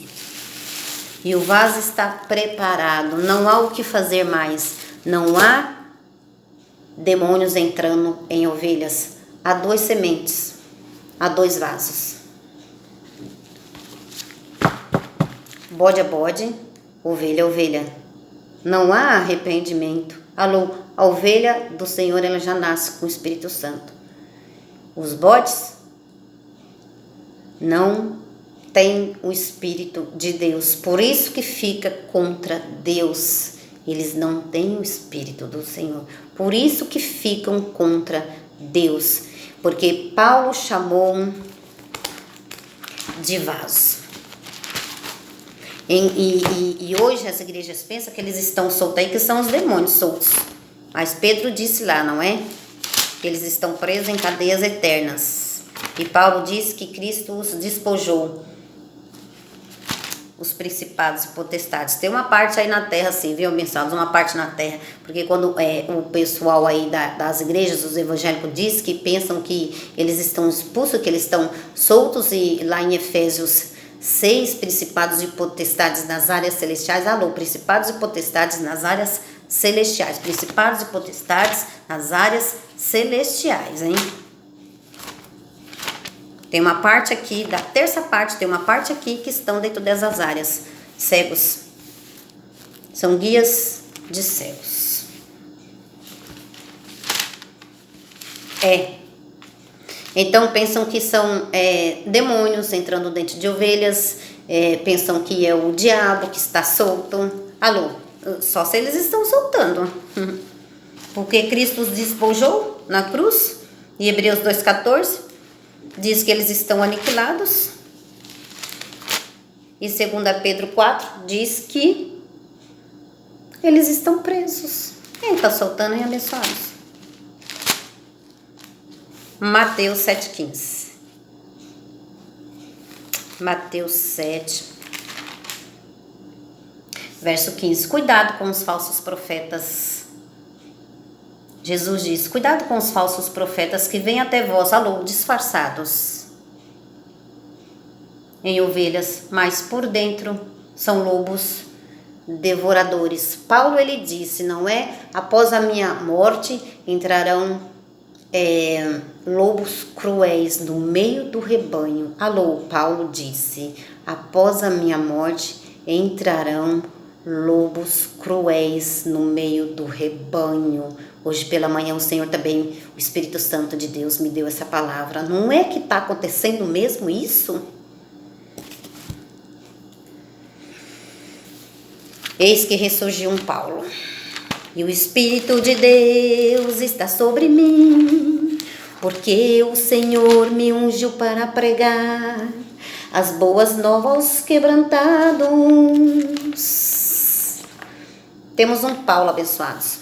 E o vaso está preparado, não há o que fazer mais, não há demônios entrando em ovelhas. Há 2 sementes, há 2 vasos. Bode é bode, ovelha é ovelha. Não há arrependimento. Alô, a ovelha do Senhor, ela já nasce com o Espírito Santo. Os bodes não tem o Espírito de Deus, por isso que fica contra Deus. Eles não têm o Espírito do Senhor, por isso que ficam contra Deus, porque Paulo chamou de vaso. E hoje as igrejas pensam que eles estão soltos aí, que são os demônios soltos. Mas Pedro disse lá, não é? Que eles estão presos em cadeias eternas. E Paulo disse que Cristo os despojou, os principados e potestades. Tem uma parte aí na terra, assim, viu, abençoados? Uma parte na terra. Porque quando o pessoal aí das igrejas, os evangélicos, diz que pensam que eles estão expulsos, que eles estão soltos, e lá em Efésios 6, principados e potestades nas áreas celestiais. Alô, principados e potestades nas áreas celestiais. Principados e potestades nas áreas celestiais, hein? Tem uma parte aqui, da terça parte, tem uma parte aqui que estão dentro dessas áreas. Cegos. São guias de cegos. Então pensam que são demônios entrando dentro de ovelhas. Pensam que é o diabo que está solto. Alô, só se eles estão soltando. Porque Cristo os despojou na cruz. Em Hebreus 2,14. Diz que eles estão aniquilados. E 2 Pedro 4 diz que eles estão presos. Quem está soltando, hein, abençoados? Mateus 7,15. Mateus 7, verso 15. Cuidado com os falsos profetas. Jesus diz: cuidado com os falsos profetas que vêm até vós, disfarçados em ovelhas, mas por dentro são lobos devoradores. Paulo, ele disse, não é? Após a minha morte entrarão lobos cruéis no meio do rebanho. Paulo disse: após a minha morte entrarão lobos cruéis no meio do rebanho. Hoje pela manhã o Senhor também, o Espírito Santo de Deus me deu essa palavra. Não é que está acontecendo mesmo isso? Eis que ressurgiu um Paulo, e o Espírito de Deus está sobre mim, porque o Senhor me ungiu para pregar as boas novas aos quebrantados. Temos um Paulo, abençoados.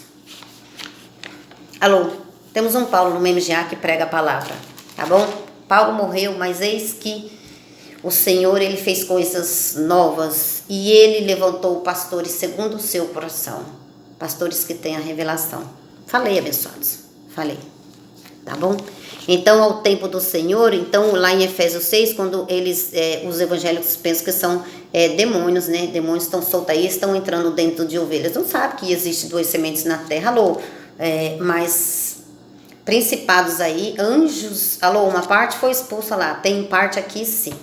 Temos um Paulo no MGA que prega a palavra, tá bom? Paulo morreu, mas eis que o Senhor, ele fez coisas novas e ele levantou pastores segundo o seu coração. Pastores que têm a revelação. Falei, abençoados. Falei. Tá bom? Então, ao tempo do Senhor, então lá em Efésios 6, quando eles, os evangélicos pensam que são demônios, né? Demônios estão soltos aí, estão entrando dentro de ovelhas. Não sabe que existe duas sementes na terra, mas principados aí, anjos, uma parte foi expulsa lá. Tem parte aqui sim.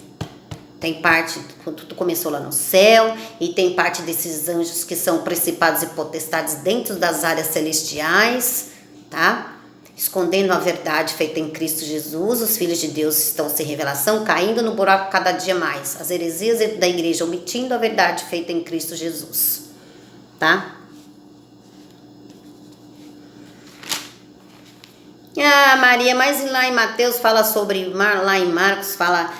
Tem parte, tudo começou lá no céu, e tem parte desses anjos que são principados e potestades dentro das áreas celestiais, tá? Escondendo a verdade feita em Cristo Jesus. Os filhos de Deus estão sem revelação, caindo no buraco cada dia mais. As heresias da igreja omitindo a verdade feita em Cristo Jesus, tá? Maria, mas lá em Mateus fala sobre, lá em Marcos fala,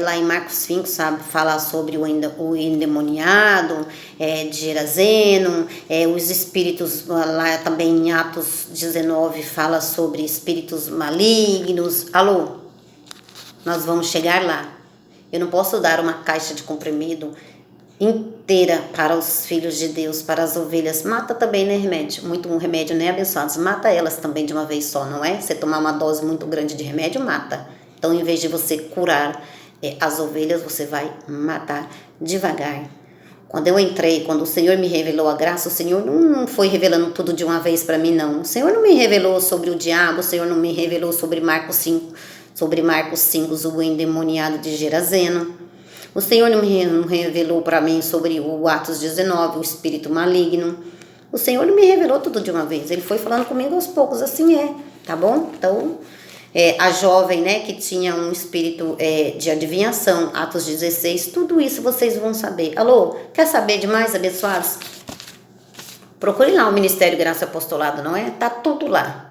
lá em Marcos 5, sabe, fala sobre o endemoniado, de Gerazeno, os espíritos, lá também em Atos 19 fala sobre espíritos malignos. Nós vamos chegar lá. Eu não posso dar uma caixa de comprimido inteira para os filhos de Deus, para as ovelhas. Mata também, né, remédio? Muito um remédio, né, abençoados? Mata elas também de uma vez só, não é? Você tomar uma dose muito grande de remédio, mata. Então, em vez de você curar as ovelhas, você vai matar devagar. Quando eu entrei, quando o Senhor me revelou a graça, o Senhor não foi revelando tudo de uma vez para mim, não. O Senhor não me revelou sobre o diabo, o Senhor não me revelou sobre Marcos 5, o endemoniado de Gerazeno. O Senhor não me revelou para mim sobre o Atos 19, o espírito maligno. O Senhor não me revelou tudo de uma vez. Ele foi falando comigo aos poucos, assim tá bom? Então, a jovem, né, que tinha um espírito de adivinhação, Atos 16, tudo isso vocês vão saber. Quer saber de mais, abençoados? Procure lá o Ministério Graça e Apostolado, não é? Tá tudo lá.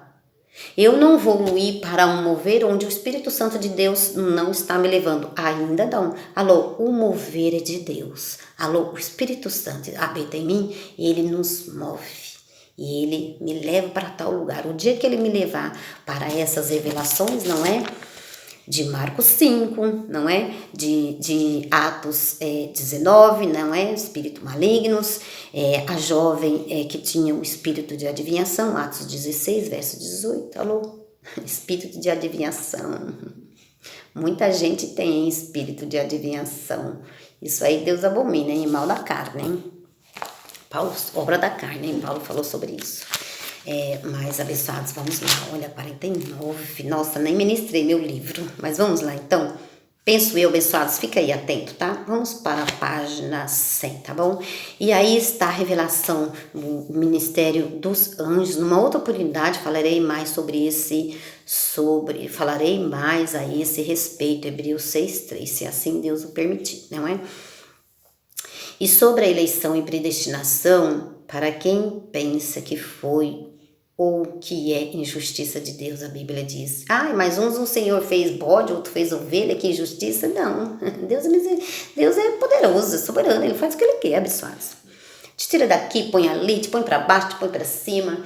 Eu não vou ir para um mover onde o Espírito Santo de Deus não está me levando. Ainda não. O mover é de Deus. O Espírito Santo habita em mim e ele nos move. E ele me leva para tal lugar. O dia que ele me levar para essas revelações, não é? De Marcos 5, não é? De Atos 19, não é? Espírito malignos. A jovem que tinha o espírito de adivinhação, Atos 16, verso 18. Espírito de adivinhação. Muita gente tem espírito de adivinhação. Isso aí Deus abomina, hein? Mal da carne, hein? Paulo, obra da carne, hein? Paulo falou sobre isso. Mas, abençoados, vamos lá. Olha, 49. Nossa, nem ministrei meu livro. Mas vamos lá, então. Penso eu, abençoados, fica aí atento, tá? Vamos para a página 100, tá bom? E aí está a revelação do Ministério dos Anjos. Numa outra oportunidade falarei mais falarei mais a esse respeito, Hebreus 6:3, se assim Deus o permitir, não é? E sobre a eleição e predestinação, para quem pensa que foi ou que é injustiça de Deus, a Bíblia diz. Mas uns o Senhor fez bode, outro fez ovelha, que injustiça. Não, Deus é poderoso, é soberano, ele faz o que ele quer, abençoados. Te tira daqui, põe ali, te põe para baixo, te põe para cima.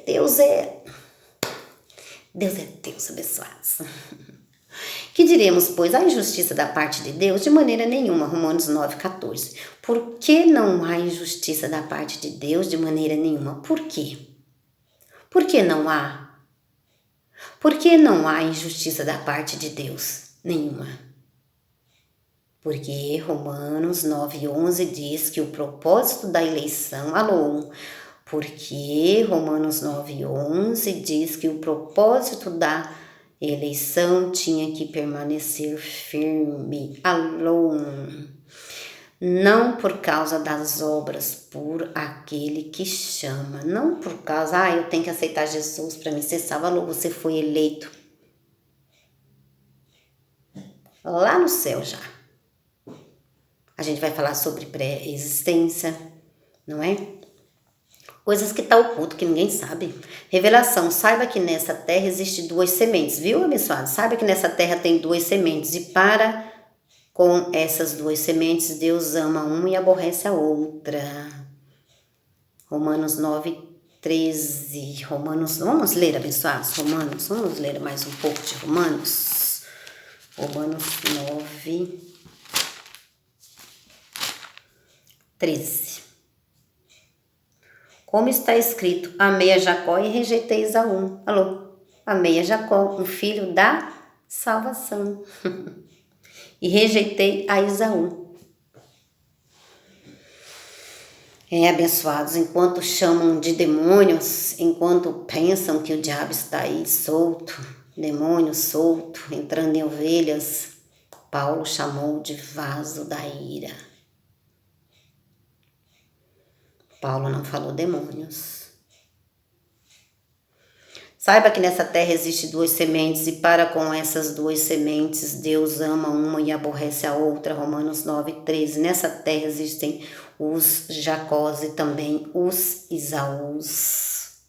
Deus é Deus, abençoados. Que diremos, pois, a injustiça da parte de Deus? De maneira nenhuma, Romanos 9,14. Por que não há injustiça da parte de Deus? De maneira nenhuma. Por quê? Por que não há? Por que não há injustiça da parte de Deus? Nenhuma. Porque Romanos 9,11 diz que o propósito da eleição... Porque Romanos 9,11 diz que o propósito da eleição tinha que permanecer firme. Não por causa das obras, por aquele que chama. Não por causa, eu tenho que aceitar Jesus para me ser salvo. Você foi eleito lá no céu já. A gente vai falar sobre pré-existência, não é? Coisas que tá oculto, que ninguém sabe. Revelação, saiba que nessa terra existe 2 sementes, viu, abençoado? Saiba que nessa terra tem 2 sementes e para com essas 2 sementes, Deus ama uma e aborrece a outra. Romanos 9,13. Vamos ler, abençoados? Vamos ler mais um pouco de Romanos. Romanos 9,13. Como está escrito, amei a Jacó e rejeitei Esaú. Amei a Jacó, um filho da salvação. E rejeitei a Esaú. Abençoados, enquanto chamam de demônios, enquanto pensam que o diabo está aí solto, demônio solto, entrando em ovelhas, Paulo chamou de vaso da ira. Paulo não falou demônios. Saiba que nessa terra existe 2 sementes e para com essas 2 sementes Deus ama uma e aborrece a outra. Romanos 9,13. Nessa terra existem os Jacós e também os Esaús.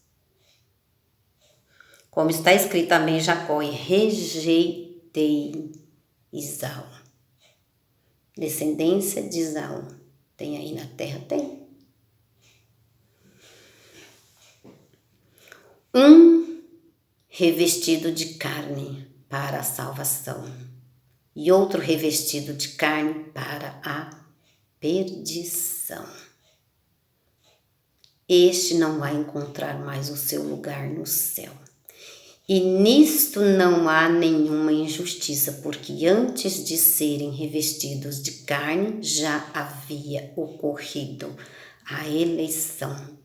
Como está escrito, amei Jacó e rejeitei Esaú. Descendência de Esaú. Tem aí na terra? Tem. Um revestido de carne para a salvação e outro revestido de carne para a perdição. Este não vai encontrar mais o seu lugar no céu. E nisto não há nenhuma injustiça, porque antes de serem revestidos de carne já havia ocorrido a eleição.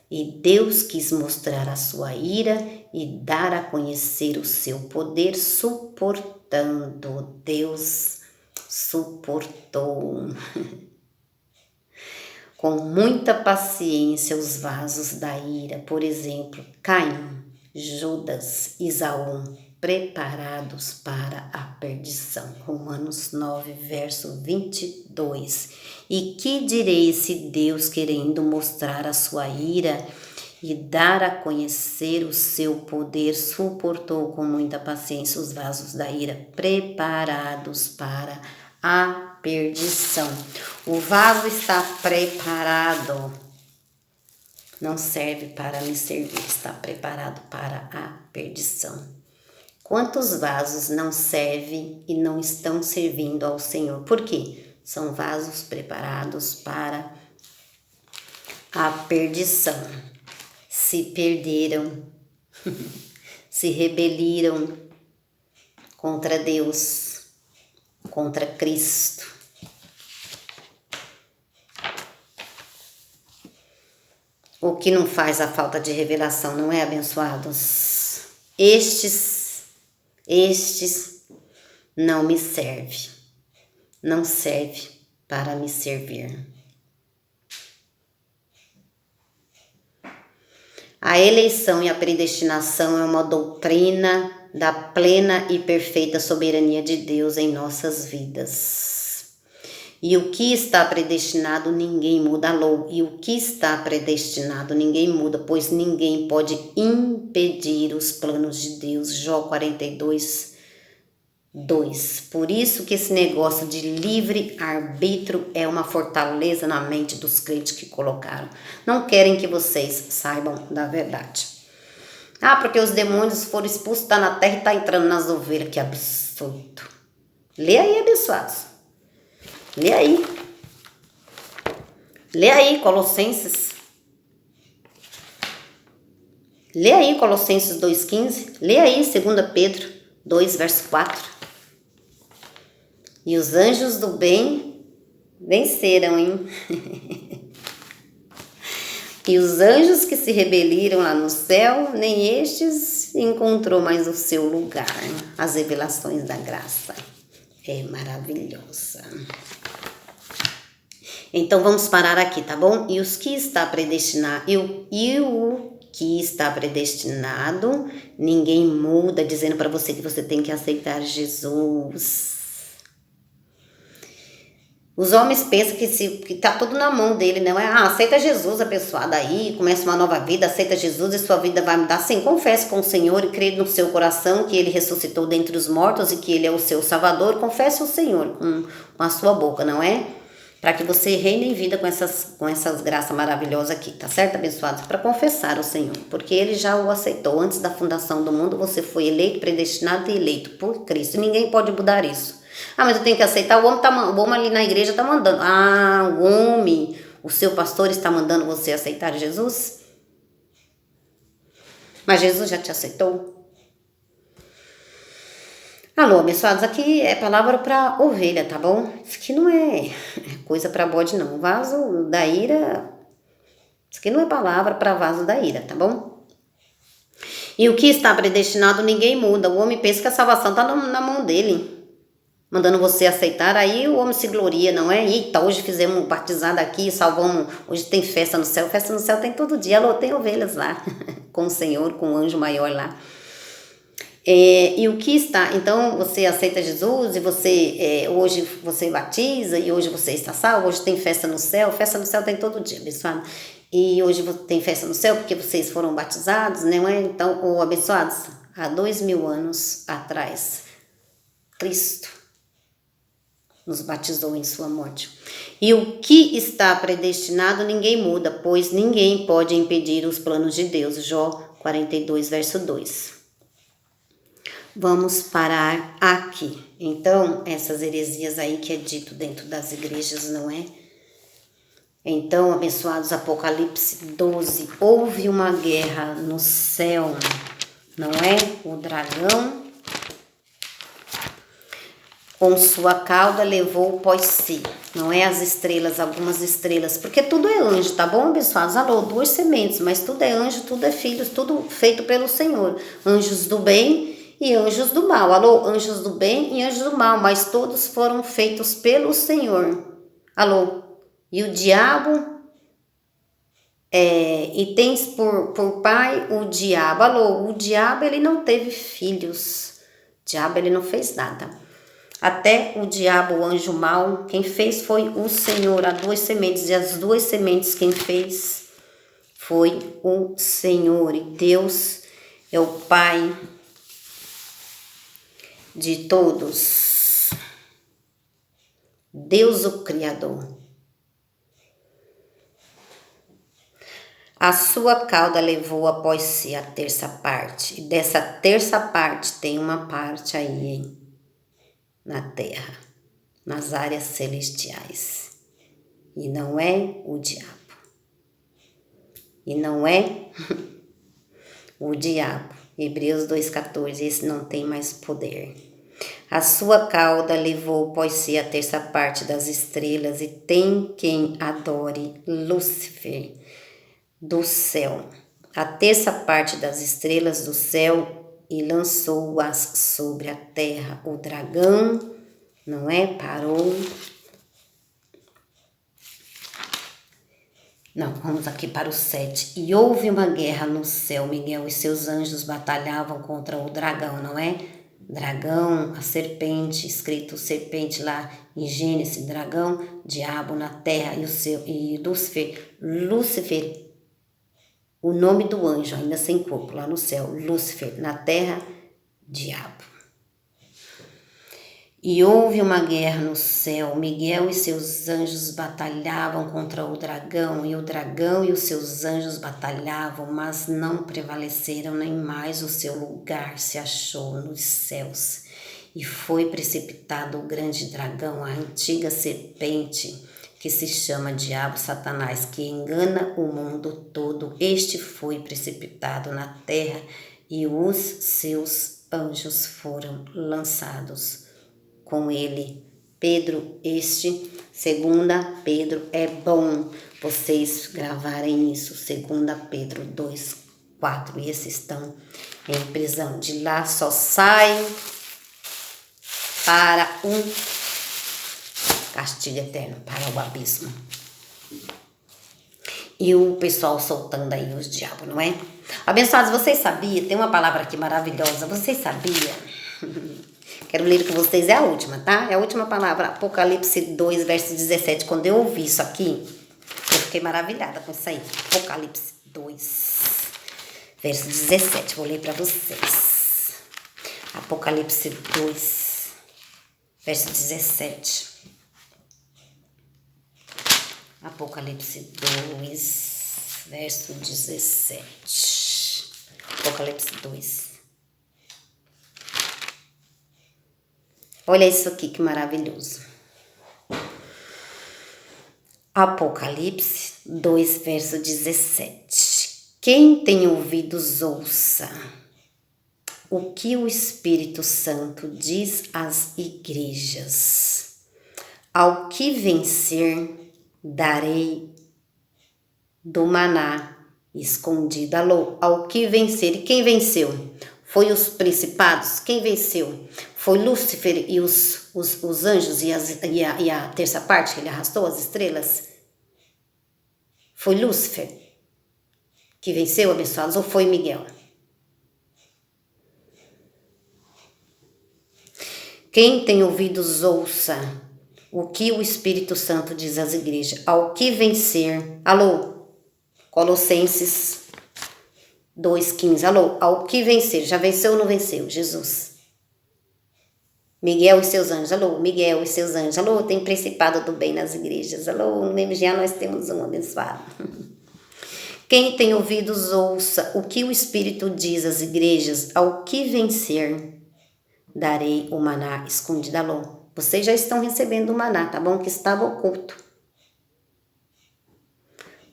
E Deus quis mostrar a sua ira e dar a conhecer o seu poder suportando. Deus suportou com muita paciência os vasos da ira. Por exemplo, Caim, Judas, Esaú, preparados para a perdição. Romanos 9, verso 22. E que direi se Deus, querendo mostrar a sua ira e dar a conhecer o seu poder, suportou com muita paciência os vasos da ira, preparados para a perdição. O vaso está preparado. Não serve para me servir, está preparado para a perdição. Quantos vasos não servem e não estão servindo ao Senhor? Por quê? São vasos preparados para a perdição. Se perderam, se rebeliram contra Deus, contra Cristo. O que não faz a falta de revelação, não é, abençoados? Estes não me servem, não serve para me servir. A eleição e a predestinação é uma doutrina da plena e perfeita soberania de Deus em nossas vidas. E o que está predestinado ninguém muda. E o que está predestinado ninguém muda, pois ninguém pode impedir os planos de Deus. Jó 42, 2. Por isso que esse negócio de livre-arbítrio é uma fortaleza na mente dos crentes que colocaram. Não querem que vocês saibam da verdade. Ah, porque os demônios foram expulsos, tá na terra e tá entrando nas ovelhas. Que absurdo. Lê aí, abençoados. Lê aí. Lê aí, Colossenses. Lê aí, Colossenses 2,15. Lê aí, 2 Pedro 2, verso 4. E os anjos do bem venceram, hein? E os anjos que se rebeliram lá no céu, nem estes encontrou mais o seu lugar. As revelações da graça é maravilhosa. Então vamos parar aqui, tá bom? E os que está predestinado, e o que está predestinado, ninguém muda dizendo para você que você tem que aceitar Jesus. Os homens pensam que tá tudo na mão dele, não é? Ah, aceita Jesus, abençoada aí, começa uma nova vida, aceita Jesus e sua vida vai mudar. Sim, confesse com o Senhor e crê no seu coração que ele ressuscitou dentre os mortos e que ele é o seu Salvador. Confesse o Senhor com a sua boca, não é? Para que você reine em vida com essas graças maravilhosas aqui, tá certo, abençoados? Para confessar o Senhor, porque ele já o aceitou. Antes da fundação do mundo, você foi eleito, predestinado e eleito por Cristo. Ninguém pode mudar isso. Ah, mas eu tenho que aceitar, o homem ali na igreja está mandando. Ah, o homem, o seu pastor está mandando você aceitar Jesus? Mas Jesus já te aceitou? Alô, abençoados, aqui é palavra para ovelha, tá bom? Isso aqui não é coisa para bode, não. Vaso da ira, isso aqui não é palavra para vaso da ira, tá bom? E o que está predestinado ninguém muda. O homem pensa que a salvação está na mão dele, mandando você aceitar, aí o homem se gloria, não é? Eita, hoje fizemos um batizado aqui, salvamos, hoje tem festa no céu tem todo dia, alô, tem ovelhas lá, com o Senhor, com o anjo maior lá. E o que está, então você aceita Jesus e você, hoje você batiza e hoje você está salvo, hoje tem festa no céu tem todo dia, abençoado. E hoje tem festa no céu porque vocês foram batizados, não é? Então, abençoados, há 2000 anos atrás, Cristo nos batizou em sua morte. E o que está predestinado ninguém muda, pois ninguém pode impedir os planos de Deus. Jó 42, verso 2. Vamos parar aqui. Então, essas heresias aí que é dito dentro das igrejas, não é? Então, abençoados, Apocalipse 12, houve uma guerra no céu, não é? O dragão com sua cauda levou pós si, não é? As estrelas, algumas estrelas, porque tudo é anjo, tá bom, abençoados? Alô, 2 sementes, mas tudo é anjo, tudo é filhos, tudo feito pelo Senhor. Anjos do bem e anjos do mal. Alô, anjos do bem e anjos do mal, mas todos foram feitos pelo Senhor. Alô, e o diabo, e tens por pai o diabo. Alô, o diabo ele não teve filhos, o diabo ele não fez nada. Até o diabo, o anjo mau, quem fez foi o Senhor. Há 2 sementes, e as 2 sementes quem fez foi o Senhor. E Deus é o Pai de todos. Deus o Criador. A sua cauda levou após si a terça parte. E dessa terça parte tem uma parte aí, hein? Na terra, nas áreas celestiais. E não é o diabo. E não é o diabo. Hebreus 2,14, esse não tem mais poder. A sua cauda levou pós si a terça parte das estrelas e tem quem adore Lúcifer do céu. A terça parte das estrelas do céu e lançou-as sobre a terra. O dragão, não é? Parou. Não, vamos aqui para o 7. E houve uma guerra no céu. Miguel e seus anjos batalhavam contra o dragão, não é? Dragão, a serpente, escrito serpente lá em Gênesis, dragão, diabo na terra e Lúcifer, o nome do anjo, ainda sem corpo, lá no céu, Lúcifer, na terra, diabo. E houve uma guerra no céu. Miguel e seus anjos batalhavam contra o dragão, e o dragão e os seus anjos batalhavam, mas não prevaleceram, nem mais o seu lugar se achou nos céus. E foi precipitado o grande dragão, a antiga serpente, que se chama Diabo Satanás, que engana o mundo todo. Este foi precipitado na terra, e os seus anjos foram lançados com ele. Pedro, segunda Pedro, é bom vocês gravarem isso, segunda Pedro 2:4, e esses estão em prisão. De lá só saem para um castigo eterno, para o abismo. E o pessoal soltando aí os diabos, não é? Abençoados, vocês sabiam? Tem uma palavra aqui maravilhosa, vocês sabiam? Quero ler com vocês, é a última, tá? É a última palavra, Apocalipse 2, verso 17. Quando eu ouvi isso aqui, eu fiquei maravilhada com isso aí. Apocalipse 2, verso 17. Vou ler para vocês. Apocalipse 2, verso 17. Apocalipse 2, verso 17. Apocalipse 2. Olha isso aqui, que maravilhoso. Apocalipse 2, verso 17. Quem tem ouvidos, ouça o que o Espírito Santo diz às igrejas. Ao que vencer, darei do maná escondido. Alô, ao que vencer. E quem venceu? Foi os principados. Quem venceu? Foi Lúcifer e os anjos e a terça parte que ele arrastou, as estrelas. Foi Lúcifer que venceu, abençoados, ou foi Miguel? Quem tem ouvidos, ouça o que o Espírito Santo diz às igrejas. Ao que vencer, alô, Colossenses 2,15, alô, ao que vencer, já venceu ou não venceu? Jesus. Miguel e seus anjos, alô, Miguel e seus anjos, alô, tem principado do bem nas igrejas, alô, no MGA nós temos um abençoado. Quem tem ouvidos, ouça o que o Espírito diz às igrejas. Ao que vencer, darei o maná escondido. Alô, vocês já estão recebendo o maná, tá bom? Que estava oculto.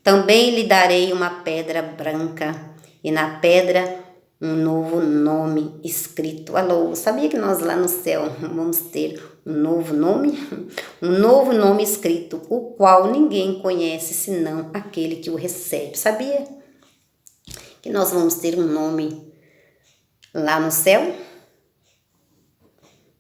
Também lhe darei uma pedra branca, e na pedra um novo nome escrito. Alô, sabia que nós lá no céu vamos ter um novo nome? Um novo nome escrito, o qual ninguém conhece senão aquele que o recebe. Sabia que nós vamos ter um nome lá no céu?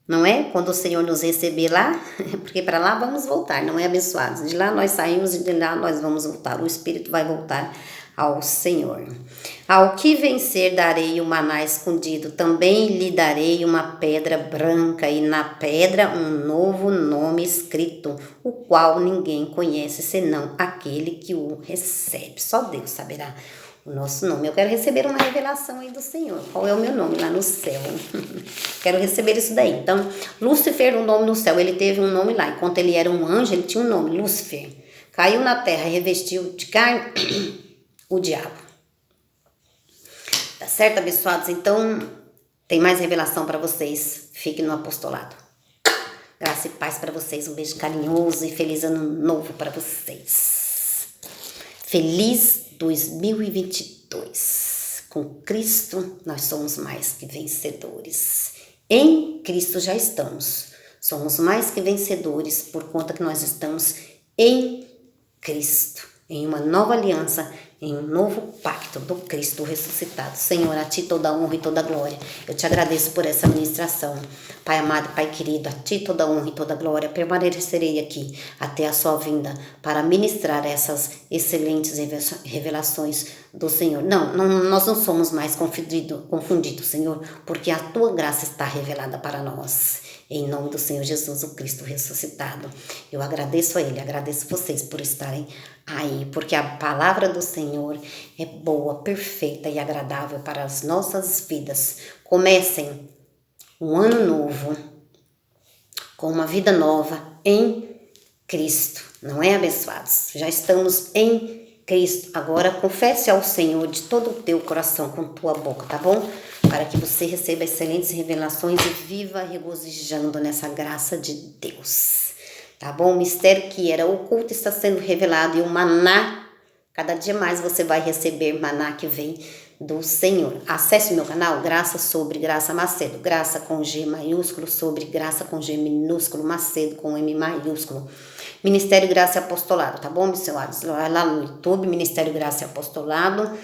Não é? Quando o Senhor nos receber lá, porque para lá vamos voltar, não é, abençoados? De lá nós saímos e de lá nós vamos voltar. O Espírito vai voltar ao Senhor. Ao que vencer, darei o maná escondido. Também lhe darei uma pedra branca, e na pedra um novo nome escrito, o qual ninguém conhece senão aquele que o recebe. Só Deus saberá o nosso nome. Eu quero receber uma revelação aí do Senhor. Qual é o meu nome lá no céu? Quero receber isso daí. Então, Lúcifer, um nome no céu. Ele teve um nome lá. Enquanto ele era um anjo, ele tinha um nome, Lúcifer. Caiu na terra, revestiu de carne o diabo. Tá certo, abençoados? Então, tem mais revelação para vocês. Fiquem no apostolado. Graça e paz para vocês. Um beijo carinhoso e feliz ano novo para vocês. Feliz 2022. Com Cristo, nós somos mais que vencedores. Em Cristo já estamos. Somos mais que vencedores por conta que nós estamos em Cristo, em uma nova aliança, em um novo pacto do Cristo ressuscitado. Senhor, a Ti toda a honra e toda a glória. Eu Te agradeço por essa ministração. Pai amado, Pai querido, a Ti toda a honra e toda a glória. Permanecerei aqui até a Sua vinda para ministrar essas excelentes revelações do Senhor. Nós não somos mais confundidos, Senhor, porque a Tua graça está revelada para nós. Em nome do Senhor Jesus, o Cristo ressuscitado. Eu agradeço a Ele, agradeço vocês por estarem aí, porque a palavra do Senhor é boa, perfeita e agradável para as nossas vidas. Comecem um ano novo com uma vida nova em Cristo, não é, abençoados? Já estamos em Cristo. Agora confesse ao Senhor de todo o teu coração, com tua boca, tá bom? Para que você receba excelentes revelações e viva regozijando nessa graça de Deus, tá bom? O mistério que era oculto está sendo revelado e o maná, cada dia mais você vai receber maná que vem do Senhor. Acesse meu canal Graça sobre Graça Macedo, Graça com G maiúsculo sobre Graça com G minúsculo, Macedo com M maiúsculo. Ministério Graça e Apostolado, tá bom, missionários? Vai lá no YouTube, Ministério Graça e Apostolado,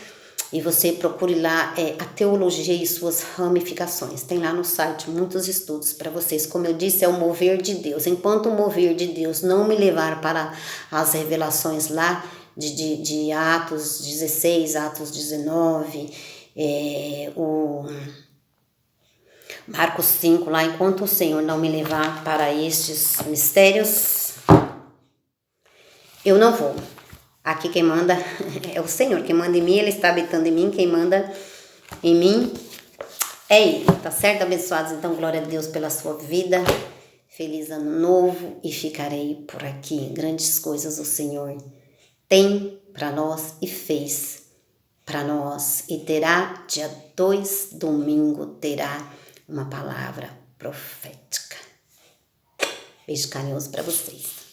e você procure lá a teologia e suas ramificações. Tem lá no site muitos estudos para vocês. Como eu disse, é o mover de Deus. Enquanto o mover de Deus não me levar para as revelações lá de Atos 16, Atos 19, o Marcos 5 lá, enquanto o Senhor não me levar para estes mistérios, eu não vou. Aqui quem manda é o Senhor, quem manda em mim, Ele está habitando em mim, quem manda em mim é Ele, tá certo, abençoados? Então, glória a Deus pela sua vida, feliz ano novo e ficarei por aqui. Grandes coisas o Senhor tem para nós e fez para nós, e terá, dia 2, domingo, terá uma palavra profética. Beijo carinhoso para vocês.